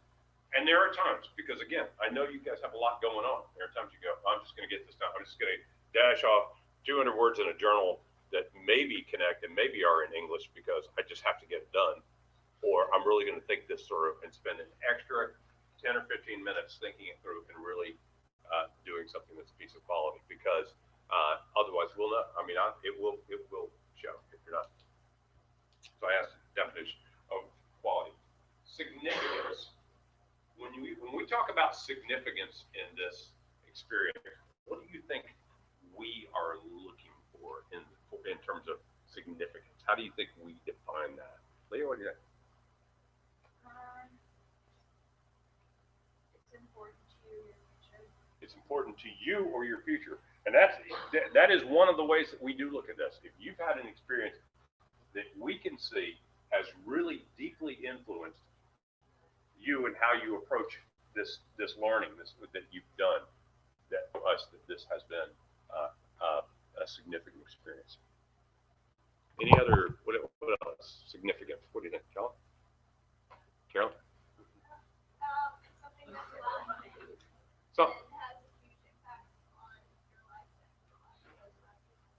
Speaker 1: and there are times, because again, I know you guys have a lot going on. There are times you go, I'm just going to get this done. I'm just going to dash off 200 words in a journal that maybe connect and maybe are in English because I just have to get it done. Or I'm really going to think this through and spend an extra 10 or 15 minutes thinking it through and really doing something that's a piece of quality, because otherwise we'll not. I mean, it will show if you're not. So I asked the definition of quality. Significance. When we talk about significance in this experience, what do you think we are looking for in terms of significance? How do you think we define that? Leah, what do you think?
Speaker 2: It's important to your future.
Speaker 1: It's important to you or your future. And that is one of the ways that we do look at this. If you've had an experience that we can see has really deeply influenced you and how you approach this learning that you've done, that to us that this has been a significant experience. Any other what else significant? What do you think, John? Carol?
Speaker 3: Something that's a lot of money.
Speaker 1: So.
Speaker 3: It has a huge impact on your life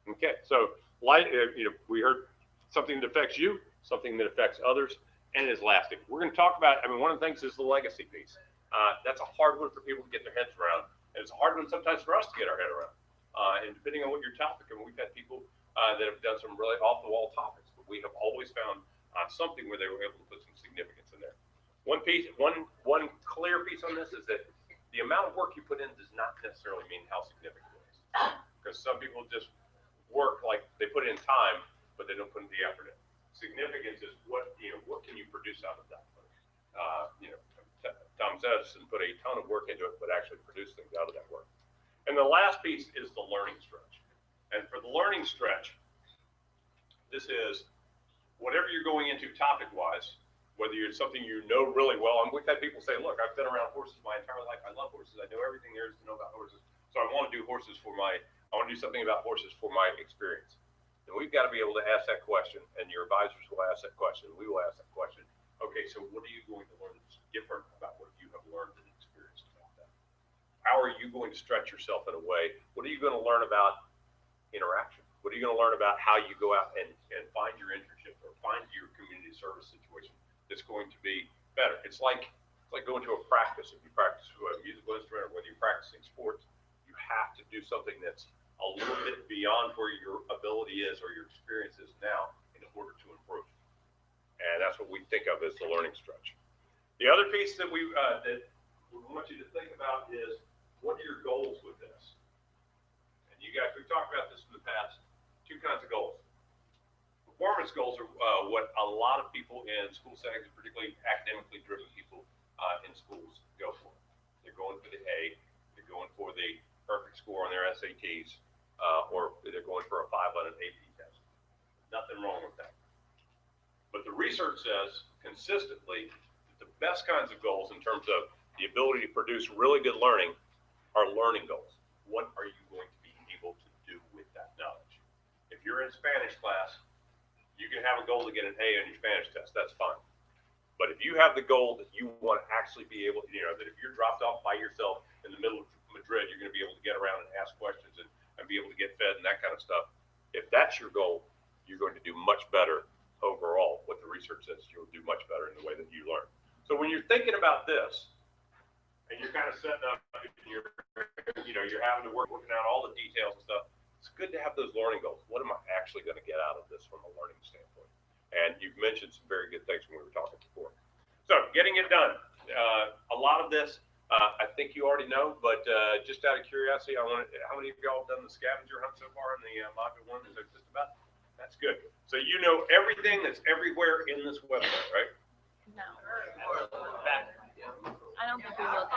Speaker 3: and
Speaker 1: Okay, so we heard something that affects you, something that affects others, and is lasting. We're going to talk about. One of the things is the legacy piece. That's a hard one for people to get their heads around, and it's a hard one sometimes for us to get our head around. And depending on what your topic, we've had people that have done some really off-the-wall topics, but we have always found something where they were able to put some significance in there. One clear piece on this is that the amount of work you put in does not necessarily mean how significant it is, because some people just work, like they put in time, but they don't put in the effort in. Significance is what can you produce out of that? Thomas Edison put a ton of work into it, but actually produced things out of that work. And the last piece is the learning stretch. And for the learning stretch, this is whatever you're going into topic-wise, whether it's something you know really well. And we've had people say, look, I've been around horses my entire life. I love horses. I know everything there is to know about horses. So I want to do something about horses for my experience. And we've got to be able to ask that question, and your advisors will ask that question. We will ask that question. Okay, so what are you going to learn that's different about what you have learned and experienced about that? How are you going to stretch yourself in a way? What are you going to learn about interaction? What are you going to learn about how you go out and find your internship or find your community service situation that's going to be better? It's like going to a practice. If you practice a musical instrument or whether you're practicing sports, you have to do something that's a little bit beyond where your ability is or your experience is now in order to improve. And that's what we think of as the learning stretch. The other piece that we want you to think about is, what are your goals with this? And you guys, we've talked about this in the past, two kinds of goals. Performance goals are what a lot of people in school settings, particularly academically driven people in schools, go for. They're going for the A, they're going for the perfect score on their SATs, or they're going for a 5 on an AP test. Nothing wrong with that. But the research says consistently that the best kinds of goals in terms of the ability to produce really good learning are learning goals. What are you going to be able to do with that knowledge? If you're in Spanish class, you can have a goal to get an A on your Spanish test. That's fine. But if you have the goal that you want to actually be able to, that if you're dropped off by yourself in the middle of Madrid, you're going to be able to get around and ask questions and be able to get fed and that kind of stuff. If that's your goal, you're going to do much better overall. What the research says, you'll do much better in the way that you learn. So when you're thinking about this, and you're kind of setting up, and you're having to working out all the details and stuff, it's good to have those learning goals. What am I actually going to get out of this from a learning standpoint? And you've mentioned some very good things when we were talking before. So getting it done. A lot of this, I think you already know, but just out of curiosity, how many of y'all have done the scavenger hunt so far in the module 1? Is it just about? That's good. So you know everything that's everywhere in this website, right?
Speaker 2: No. I don't think we will.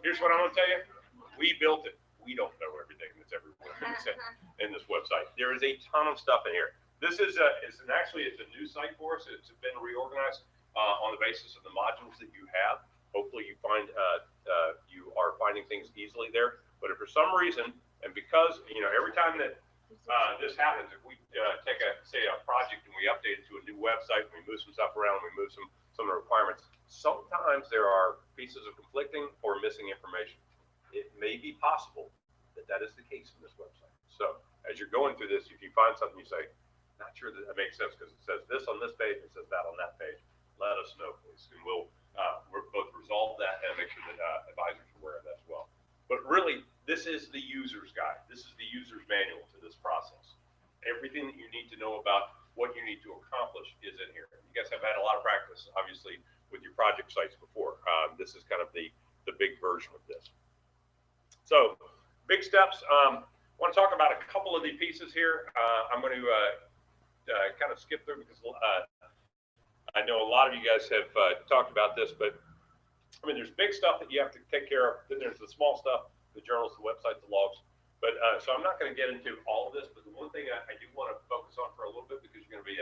Speaker 1: Here's what I'm going to tell you. We built it. We don't know everything that's everywhere in this website. There is a ton of stuff in here. This is it's a new site for us. It's been reorganized on the basis of the modules that you have. Hopefully you find you are finding things easily there. But if for some reason, and because every time that this happens, if we take a project and we update it to a new website, and we move some stuff around, we move some of the requirements, sometimes there are pieces of conflicting or missing information. It may be possible that is the case in this website. So as you're going through this, if you find something you say, not sure that makes sense because it says this on this page, it says that on that page, let us know, please, and we'll both resolve that and make sure that advisors are aware of that as well. But really, this is the user's guide. This is the user's manual to this process. Everything that you need to know about what you need to accomplish is in here. You guys have had a lot of practice, obviously, with your project sites before. This is kind of the big version of this. So, big steps. I want to talk about a couple of the pieces here. I'm going to kind of skip through because I know a lot of you guys have talked about this, but I mean, there's big stuff that you have to take care of. Then there's the small stuff, the journals, the websites, the logs. But so I'm not going to get into all of this, but the one thing I do want to focus on for a little bit, because you're going to be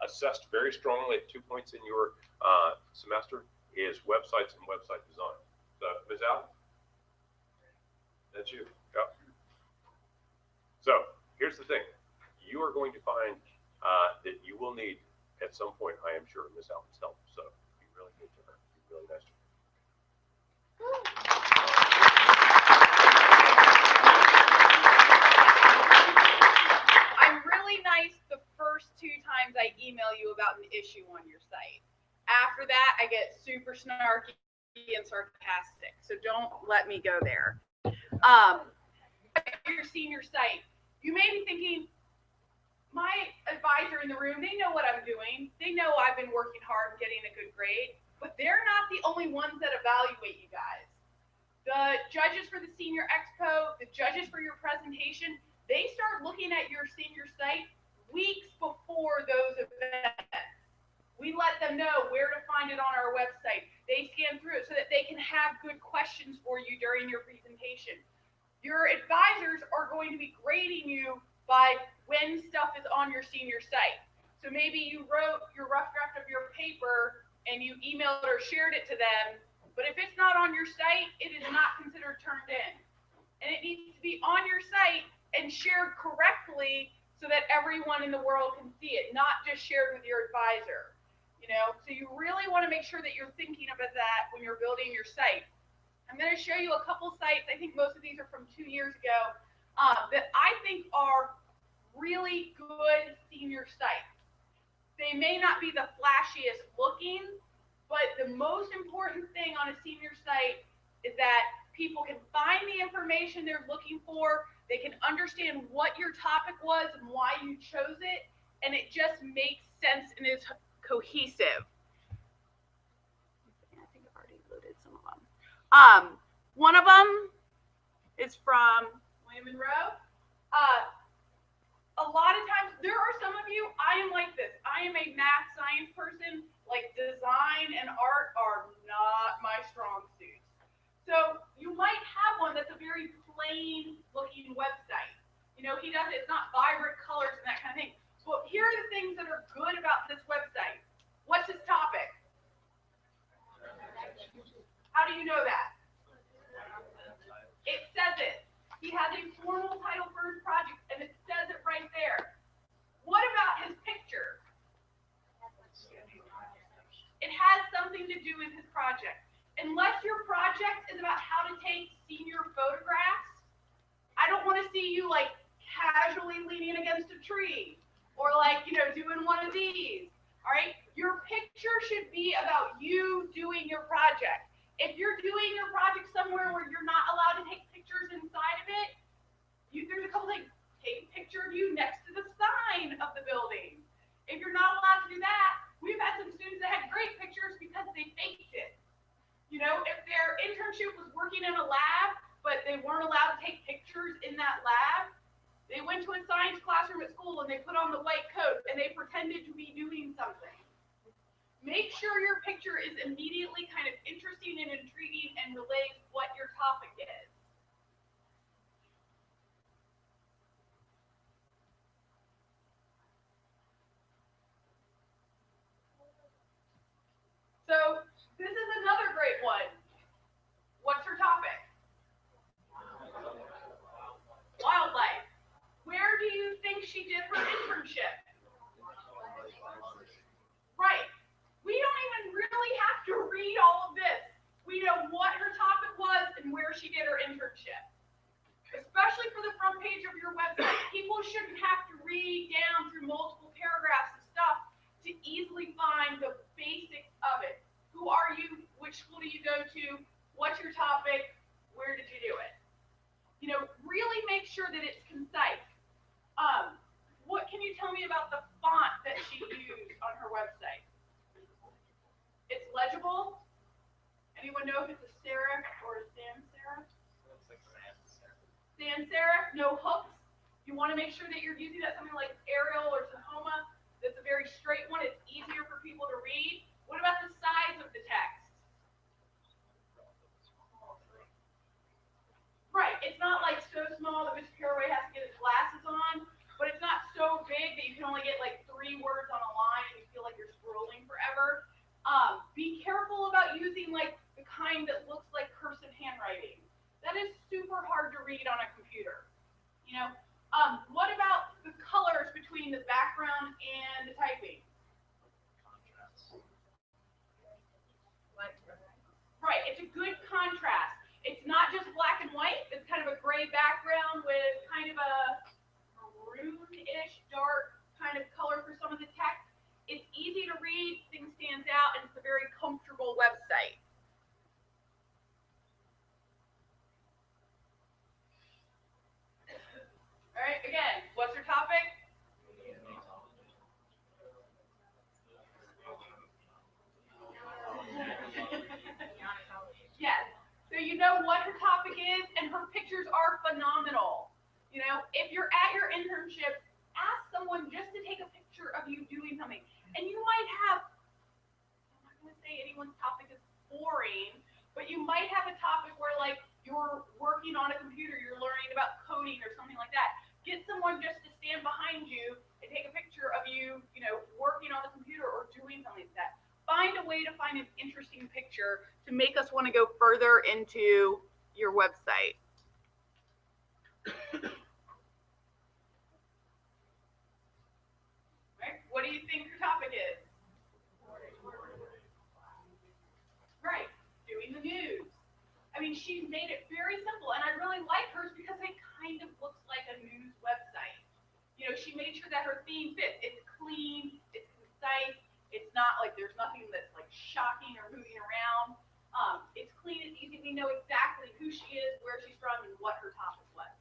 Speaker 1: assessed very strongly at 2 points in your semester, is websites and website design. So, Ms. Al, that's you. Yep. So here's the thing. You are going to find that you will need, at some point, I am sure, Ms. Allen's help. So be really good to her. Be really nice to her.
Speaker 10: I'm really nice the first 2 times I email you about an issue on your site. After that, I get super snarky and sarcastic. So don't let me go there. Your senior site, you may be thinking, my advisor in the room, they know what I'm doing. They know I've been working hard and getting a good grade, but they're not the only ones that evaluate you guys. The judges for the senior expo, the judges for your presentation, They start looking at your senior site weeks before those events. We let them know where to find it on our website. They scan through it so that they can have good questions for you during your presentation. Your advisors are going to be grading you by when stuff is on your senior site. So maybe you wrote your rough draft of your paper and you emailed or shared it to them, but if it's not on your site, it is not considered turned in. And it needs to be on your site and shared correctly so that everyone in the world can see it, not just shared with your advisor. You know, so you really want to make sure that you're thinking about that when you're building your site. I'm going to show you a couple sites. I think most of these are from 2 years ago that I think are really good senior sites. They may not be the flashiest looking, but the most important thing on a senior site is that people can find the information they're looking for. They can understand what your topic was and why you chose it, and it just makes sense and is cohesive. I think I've already loaded some of them. One of them is from William Monroe. A lot of times, there are some of you, I am like this. I am a math science person, like design and art are not my strong suits. So you might have one that's a very plain looking website. You know, he does it, it's not vibrant colors and that kind of thing. Well, here are the things that are good about this website. What's his topic? How do you know that? It says it. He has a formal title for his project, and it says it right there. What about his picture? It has something to do with his project. Unless your project is about how to take senior photographs, I don't want to see you like casually leaning against a tree or like, you know, doing one of these. All right. Your picture should be about you doing your project. If you're doing your project somewhere where you're not allowed to take pictures inside of it, there's a couple things. Take a picture of you next to the sign of the building. If you're not allowed to do that, we've had some students that had great pictures because they faked it. You know, if their internship was working in a lab, but they weren't allowed to take pictures in that lab, they went to a science classroom at school and they put on the white coat and they pretended to be doing something. Make sure your picture is immediately kind of interesting and intriguing and relates what your topic is. So this is another great one. What's her topic? Wildlife. Where do you think she did her internship? Right. We don't even really have to read all of this. We know what her topic was and where she did her internship. Especially for the front page of your website. People shouldn't have to read down through multiple paragraphs of stuff to easily find the basics of it. Who are you? Which school do you go to? What's your topic? Where did you do it? You know, really make sure that it's concise. What can you tell me about the font that she used on her website? It's legible. Anyone know if it's a serif or a sans serif? Sans serif, no hooks. You want to make sure that you're using that something like Arial or Tahoma. That's a very straight one. It's easier for people to read. What about the size of the text? Right. It's not like so small that Mr. Caraway has to get his glasses on, but it's not so big that you can only get like 3 words on a line and you feel like you're scrolling forever. Be careful about using like the kind that looks like cursive handwriting. That is super hard to read on a computer. You know, what about the colors between the background and the typing? Right, it's a good contrast. It's not just black and white. It's kind of a gray background with kind of a maroon-ish dark kind of color for some of the text. It's easy to read, things stands out, and it's a very comfortable website. All right, again, what's your topic? Yes. So you know what her topic is, and her pictures are phenomenal. You know, if you're you and take a picture of you, you know, working on the computer or doing something like that. Find a way to find an interesting picture to make us want to go further into your website. Right? What do you think your topic is? Right, doing the news. I mean, she made it very simple, and I really like hers because it kind of looks like a news website. You know, she made sure that her theme fits. It's clean, it's concise, it's not like there's nothing that's like shocking or moving around. It's clean, it's easy. We know exactly who she is, where she's from, and what her topic was.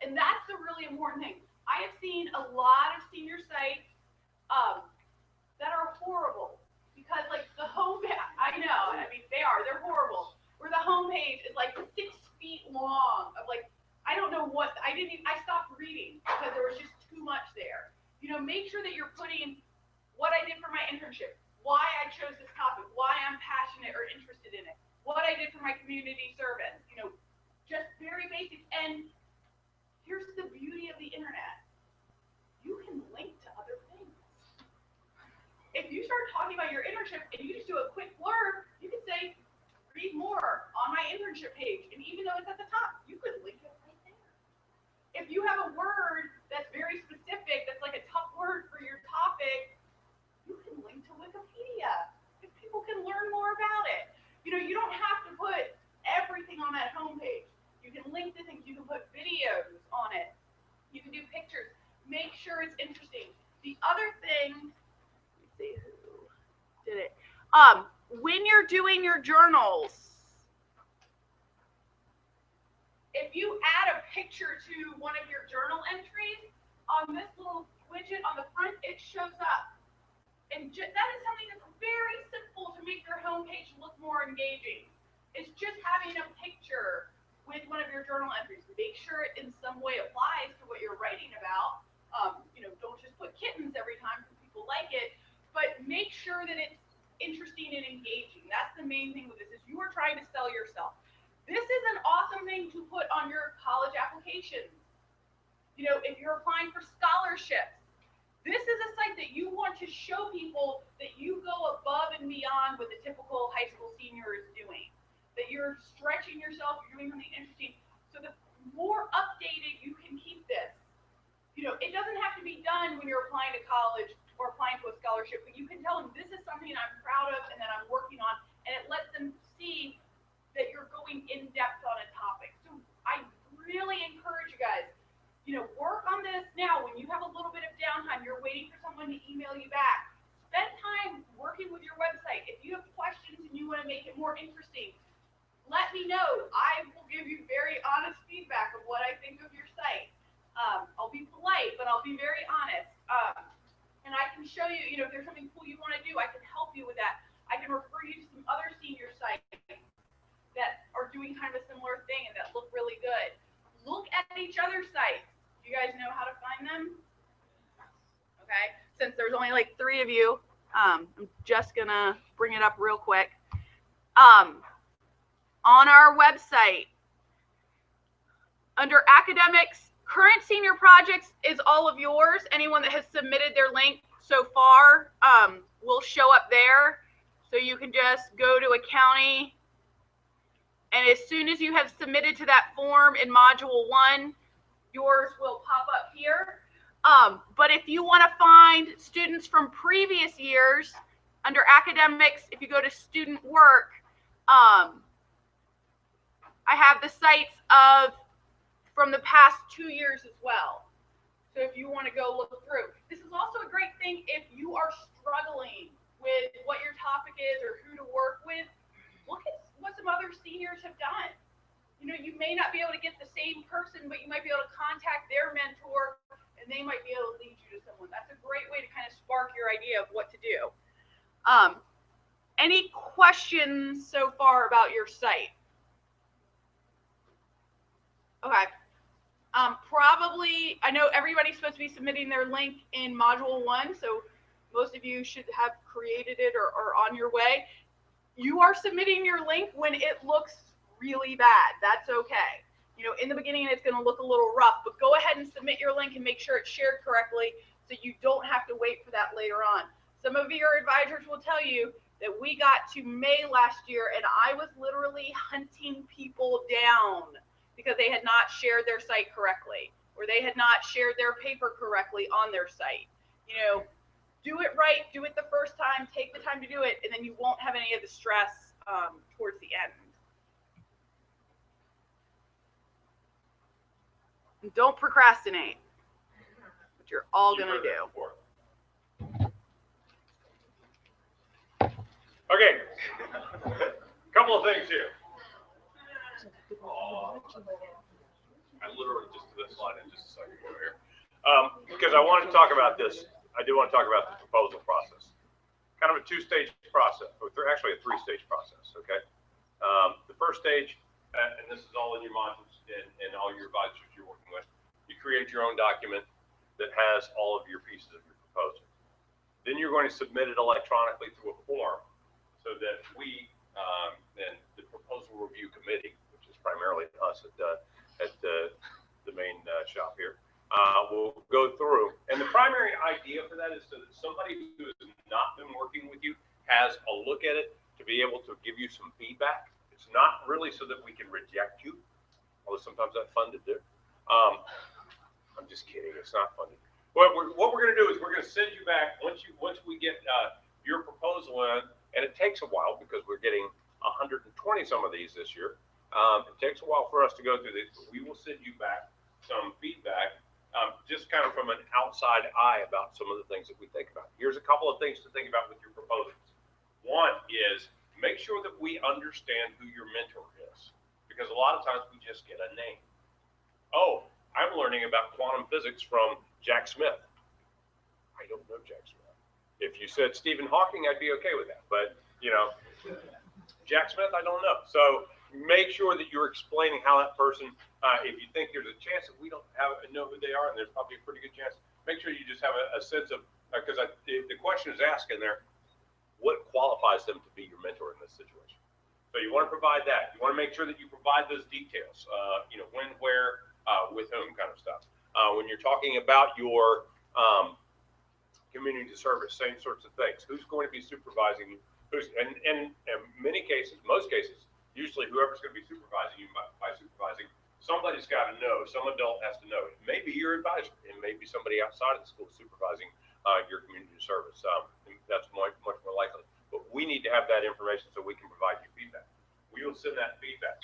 Speaker 10: And that's the really important thing. I have seen a lot of senior sites that are horrible because like the home, I know, I mean, they're horrible. Where the homepage is like 6 feet long of like, I don't know what, I stopped reading because there was just too much there. You know, make sure that you're putting what I did for my internship, why I chose this topic, why I'm passionate or interested in it, what I did for my community service, you know, just very basic. And here's the beauty of the internet. You can link to other things. If you start talking about your internship and you just do a quick blurb, you can say, read more on my internship page. And even though it's at the top, you could link it right there. If you have a word that's very specific, that's like a tough word for your topic, you can link to Wikipedia. If people can learn more about it. You know, you don't have to put everything on that homepage. You can link to things, you can put videos on it. You can do pictures. Make sure it's interesting. The other thing, let me see who did it. When you're doing your journals, if you add a picture to one of your journal entries, on this little widget on the front, it shows up. And that is something that's very simple to make your homepage look more engaging. It's just having a picture with one of your journal entries. Make sure it in some way applies to what you're writing about. You know, don't just put kittens every time because people like it, but make sure that it's interesting and engaging. That's the main thing with this, is you are trying to sell yourself. This is an awesome thing to put on your college applications. You know, if you're applying for scholarships, this is a site that you want to show people that you go above and beyond what the typical high school senior is doing, that you're stretching yourself, you're doing something interesting. So the more updated you can keep this. You know, it doesn't have to be done when you're applying to college or applying to a scholarship, but you can tell them this is something I'm proud of and that I'm working on, and it lets them see that you're going in depth on a topic. So I really encourage you guys, you know, work on this now when you have a little bit of downtime, you're waiting for someone to email you back. Spend time working with your website. If you have questions and you want to make it more interesting, let me know. I will give you very honest feedback of what I think of your site. I'll be polite, but I'll be very honest. And I can show you, you know, if there's something cool you want to do, I can help you with that. I can refer you to some other senior sites that are doing kind of a similar thing and that look really good. Look at each other's sites. Do you guys know how to find them? Okay, since there's only like 3 of you, I'm just gonna bring it up real quick. On our website, under academics, current senior projects is all of yours. Anyone that has submitted their link so far will show up there. So you can just go to accounting, and as soon as you have submitted to that form in module 1, yours will pop up here. But if you want to find students from previous years, under academics, if you go to student work, I have the sites of from the past 2 years as well. So if you want to go look through. This is also a great thing if you are struggling with what your topic is or who to work with. Look at what some other seniors have done. You know, you may not be able to get the same person, but you might be able to contact their mentor and they might be able to lead you to someone. That's a great way to kind of spark your idea of what to do. Any questions so far about your site? Okay. Probably, I know everybody's supposed to be submitting their link in module 1, so most of you should have created it or on your way. You are submitting your link when it looks really bad. That's okay. You know, in the beginning, it's going to look a little rough, but go ahead and submit your link and make sure it's shared correctly so you don't have to wait for that later on. Some of your advisors will tell you that we got to May last year and I was literally hunting people down because they had not shared their site correctly or they had not shared their paper correctly on their site. You know, do it right, do it the first time, take the time to do it, and then you won't have any of the stress towards the end. And don't procrastinate, which you're all gonna do.
Speaker 1: Okay, couple of things here. I literally just did this slide in just a second ago here. Because I wanted to talk about this. I do want to talk about the proposal process. Kind of a two-stage process, or actually a three-stage process, okay? The first stage, and this is all in your modules and all your advisors you're working with, you create your own document that has all of your pieces of your proposal. Then you're going to submit it electronically through a form so that we, and the proposal review committee, which is primarily us at the main shop here, will go through. And the primary idea for that is so that somebody who has not been working with you has a look at it to be able to give you some feedback. It's not really so that we can reject you, although sometimes that's fun to do. I'm just kidding. It's not fun to do. What we're going to do is we're going to send you back once we get your proposal in, and it takes a while because we're getting 120 some of these this year. It takes a while for us to go through this, but we will send you back some feedback, just kind of from an outside eye about some of the things that we think about. Here's a couple of things to think about with your proposals. One is make sure that we understand who your mentor is, because a lot of times we just get a name. Oh, I'm learning about quantum physics from Jack Smith. I don't know Jack Smith. If you said Stephen Hawking, I'd be okay with that. But, you know, Jack Smith, I don't know. So make sure that you're explaining how that person, if you think there's a chance that we don't know who they are, and there's probably a pretty good chance, make sure you just have a sense of, because the question is asked in there, what qualifies them to be your mentor in this situation? So you want to provide that. You want to make sure that you provide those details, you know, when, where, with whom kind of stuff. When you're talking about your community service, same sorts of things. Who's going to be supervising you? And in many cases, most cases, usually whoever's going to be supervising you by supervising, somebody's got to know. Some adult has to know. It may be your advisor. It may be somebody outside of the school supervising your community service. That's much more likely. But we need to have that information so we can provide you feedback. We will send that feedback.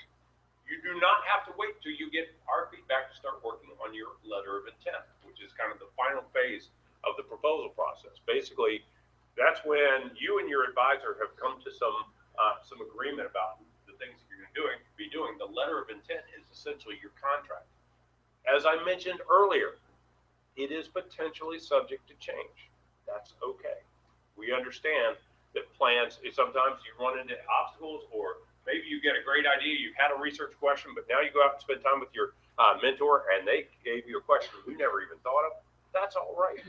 Speaker 1: You do not have to wait till you get our feedback to start working on your letter of intent, which is kind of the final phase of the proposal process. Basically, that's when you and your advisor have come to some agreement about the things that you're going to be doing. The letter of intent is essentially your contract. As I mentioned earlier, it is potentially subject to change. That's okay. We understand that plans, sometimes you run into obstacles, or maybe you get a great idea, you've had a research question, but now you go out and spend time with your mentor and they gave you a question you never even thought of. That's all right,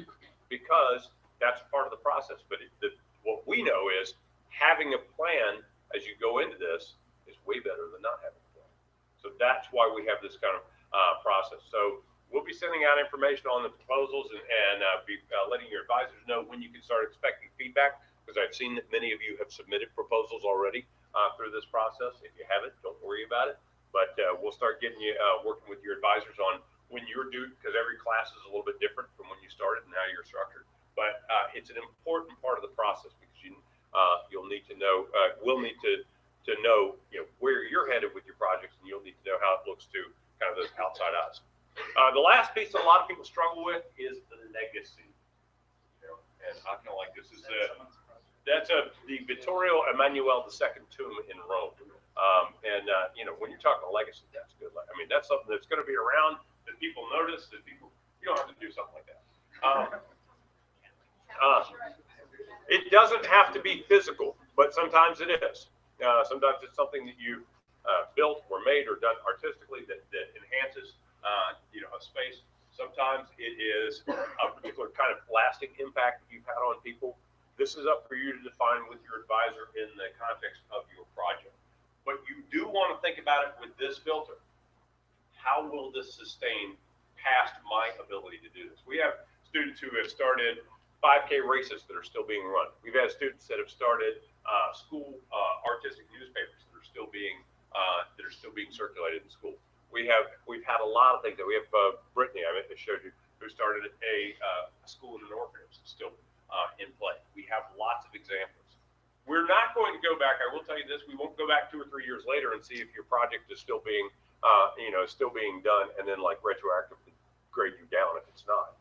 Speaker 1: because that's part of the process. But what we know is having a plan as you go into this is way better than not having a plan. So that's why we have this kind of process. So we'll be sending out information on the proposals and be letting your advisors know when you can start expecting feedback, because I've seen that many of you have submitted proposals already through this process. If you haven't, don't worry about it. But we'll start getting you working with your advisors on when you're due, because every class is a little bit different from when you started and how you're structured. But it's an important part of the process, because you'll need to know, we'll need to know, where you're headed with your projects, and you'll need to know how it looks to kind of those outside eyes. The last piece that a lot of people struggle with is the legacy. And I kind of like this. That's the Vittorio Emanuele II tomb in Rome. When you're talking legacy, that's good. I mean, that's something that's going to be around, that people notice, that people, you don't have to do something like that. It doesn't have to be physical, but sometimes it is. Sometimes it's something that you built or made or done artistically that enhances, a space. Sometimes it is a particular kind of lasting impact that you've had on people. This is up for you to define with your advisor in the context of your project. But you do want to think about it with this filter. How will this sustain past my ability to do this? We have students who have started 5K races that are still being run. We've had students that have started school artistic newspapers that are still being circulated in school. We've had a lot of things. We have Brittany, I showed you, who started a school in an orphanage that's still in play. We have lots of examples. We're not going to go back. I will tell you this: we won't go back 2 or 3 years later and see if your project is still being, still being done, and then like retroactively grade you down if it's not.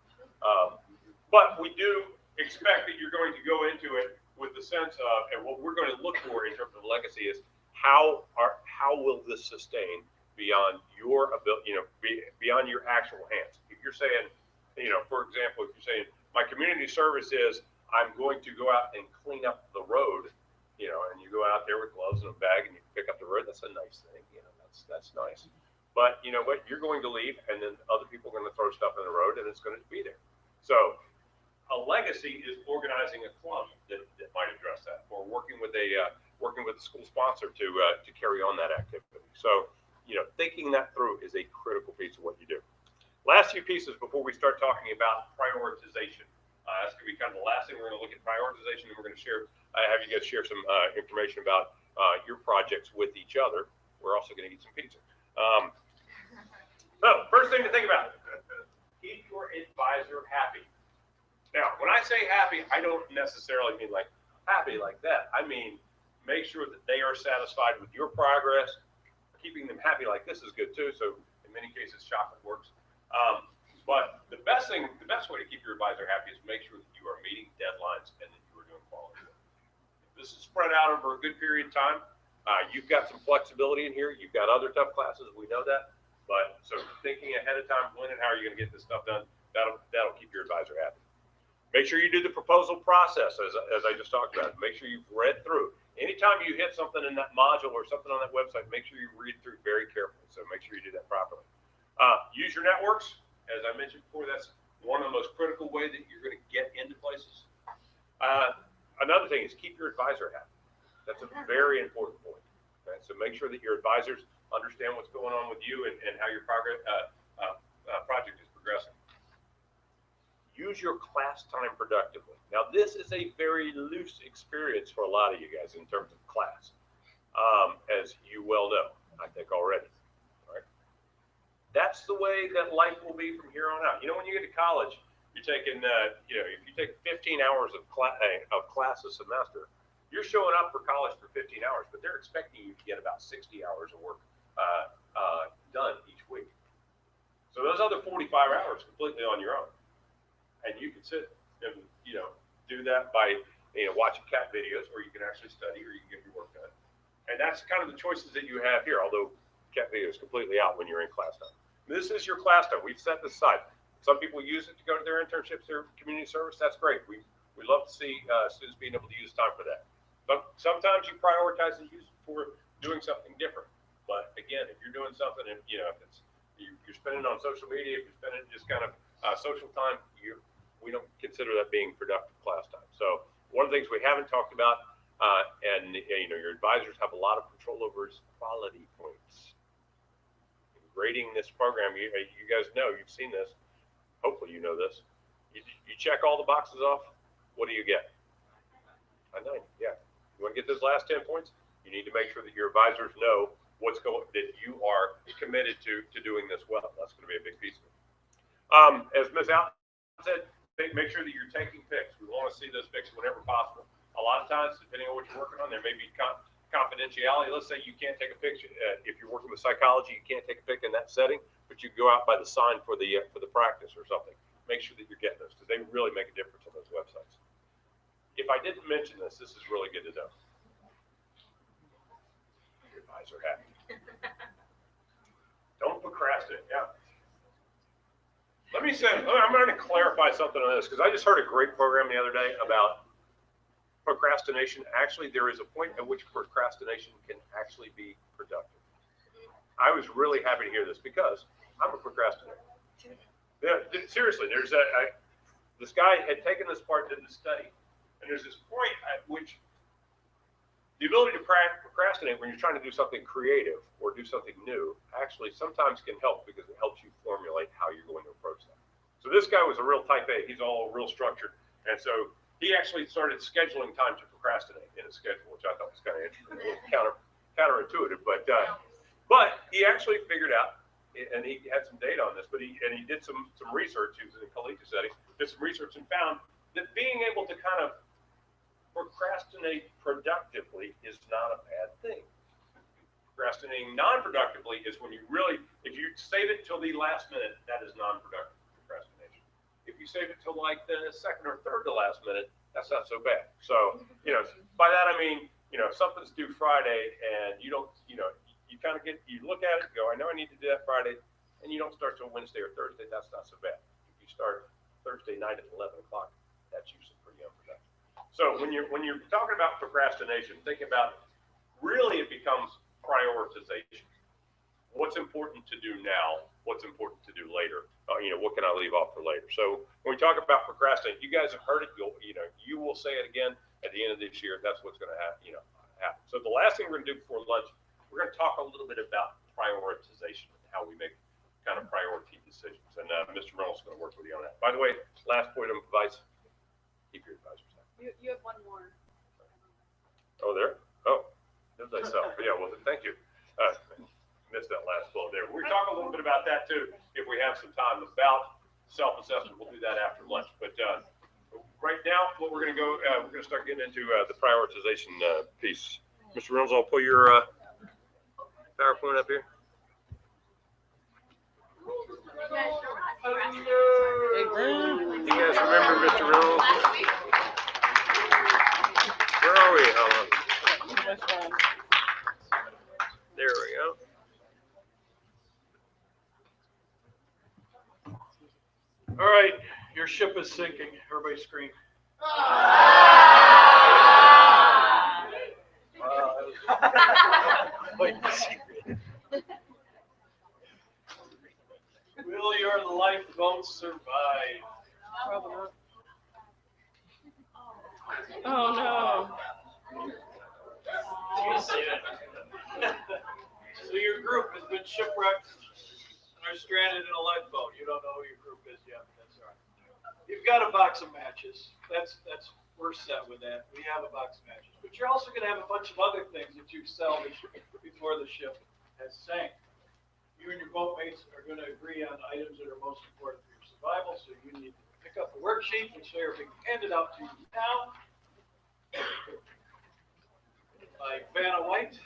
Speaker 1: But we do expect that you're going to go into it with the sense of, and what we're going to look for in terms of legacy is how will this sustain beyond your ability, beyond your actual hands. If you're saying, for example, if you're saying my community service is I'm going to go out and clean up the road, and you go out there with gloves and a bag and you pick up the road, that's a nice thing, that's nice. But you know what? You're going to leave, and then other people are going to throw stuff in the road, and it's going to be there. So a legacy is organizing a club that might address that, or working with a school sponsor to carry on that activity. So thinking that through is a critical piece of what you do. Last few pieces before we start talking about prioritization. That's going to be kind of the last thing. We're going to look at prioritization, and we're going to have you guys share some information about your projects with each other. We're also going to eat some pizza. So first thing to think about, keep your advisor happy. Now, when I say happy, I don't necessarily mean like happy like that. I mean, make sure that they are satisfied with your progress. Keeping them happy like this is good too. So in many cases, chocolate works. But the best way to keep your advisor happy is make sure that you are meeting deadlines and that you are doing quality work. If this is spread out over a good period of time, you've got some flexibility in here. You've got other tough classes. We know that. But so thinking ahead of time, when and how are you going to get this stuff done, that'll keep your advisor happy. Make sure you do the proposal process, as I just talked about. Make sure you've read through. Anytime you hit something in that module or something on that website, make sure you read through very carefully. So make sure you do that properly. Use your networks. As I mentioned before, that's one of the most critical ways that you're going to get into places. Another thing is keep your advisor happy. That's a very important point. Okay? So make sure that your advisors understand what's going on with you and how your project is progressing. Use your class time productively. Now, this is a very loose experience for a lot of you guys in terms of class, as you well know, I think already. Right? That's the way that life will be from here on out. When you get to college, you're taking, if you take 15 hours of class a semester, you're showing up for college for 15 hours, but they're expecting you to get about 60 hours of work done each week. So those other 45 hours completely on your own. And you can sit and, do that by, watching cat videos, or you can actually study, or you can get your work done. And that's kind of the choices that you have here, although cat video is completely out when you're in class time. This is your class time. We've set this aside. Some people use it to go to their internships, their community service. That's great. We love to see students being able to use time for that. But sometimes you prioritize and use it for doing something different. But again, if you're doing something, and if it's you're spending it on social media, if you're spending just kind of social time, we don't consider that being productive class time. So one of the things we haven't talked about, and your advisors have a lot of control over is quality points. In grading this program, you guys know, you've seen this. Hopefully you know this. You check all the boxes off. What do you get? A 90. Yeah. You want to get those last 10 points? You need to make sure that your advisors know that you are committed to doing this well. That's going to be a big piece of it. As Ms. Allen said, make sure that you're taking pics. We want to see those pics whenever possible. A lot of times, depending on what you're working on, there may be confidentiality. Let's say you can't take a picture. If you're working with psychology, you can't take a pic in that setting, but you go out by the sign for the practice or something. Make sure that you're getting those, because they really make a difference on those websites. If I didn't mention this is really good to know. Your advisor happy. Don't procrastinate. Yeah. Let me say, I'm going to clarify something on this, because I just heard a great program the other day about procrastination. Actually, there is a point at which procrastination can actually be productive. I was really happy to hear this, because I'm a procrastinator. Yeah, seriously, this guy had taken this part, did the study, and there's this point at which the ability to procrastinate when you're trying to do something creative or do something new actually sometimes can help, because it helps you formulate how you're going to approach that. So So this guy was a real type A. He's all real structured. And so he actually started scheduling time to procrastinate in his schedule, which I thought was kind of interesting, a little counterintuitive. But he actually figured out, and he had some data on this, but he did some research. He was in a collegiate setting, did some research and found that being able to kind of procrastinate productively is not a bad thing. Procrastinating non-productively is when you really, if you save it till the last minute, that is non-productive procrastination. If you save it till like the second or third to last minute, that's not so bad. So, by that I mean, if something's due Friday and you don't, you kind of you look at it, go, I know I need to do that Friday, and you don't start till Wednesday or Thursday, that's not so bad. If you start Thursday night at 11 o'clock, that's usually pretty unproductive. So when you're talking about procrastination, think about really it becomes prioritization. What's important to do now? What's important to do later? What can I leave off for later? So when we talk about procrastinating, you guys have heard it. You will say it again at the end of this year. That's what's going to happen. Happen. So the last thing we're going to do before lunch, we're going to talk a little bit about prioritization and how we make kind of priority decisions. And Mr. Reynolds is going to work with you on that. By the way, last point of advice: keep your advisors happy.
Speaker 10: You have one more.
Speaker 1: Oh, there? Oh, there's myself. Yeah, well, thank you. Missed that last bullet there. We'll talk a little bit about that too if we have some time about self-assessment. We'll do that after lunch. But right now, what we're going to go, we're going to start getting into the prioritization piece. Mr. Reynolds, I'll pull your PowerPoint up here. You guys remember Mr. Reynolds? Where are we? Hold on. There we go.
Speaker 11: All right, your ship is sinking. Everybody scream. Will your lifeboat survive?
Speaker 5: Probably not. Oh no.
Speaker 11: So your group has been shipwrecked and are stranded in a lifeboat. You don't know who your group is yet. That's all right. You've got a box of matches. We're set with that. We have a box of matches. But you're also going to have a bunch of other things that you've salvaged before the ship has sank. You and your boatmates are going to agree on items that are most important for your survival. So you need to pick up a worksheet, which they are being handed out to you now by Vanna White.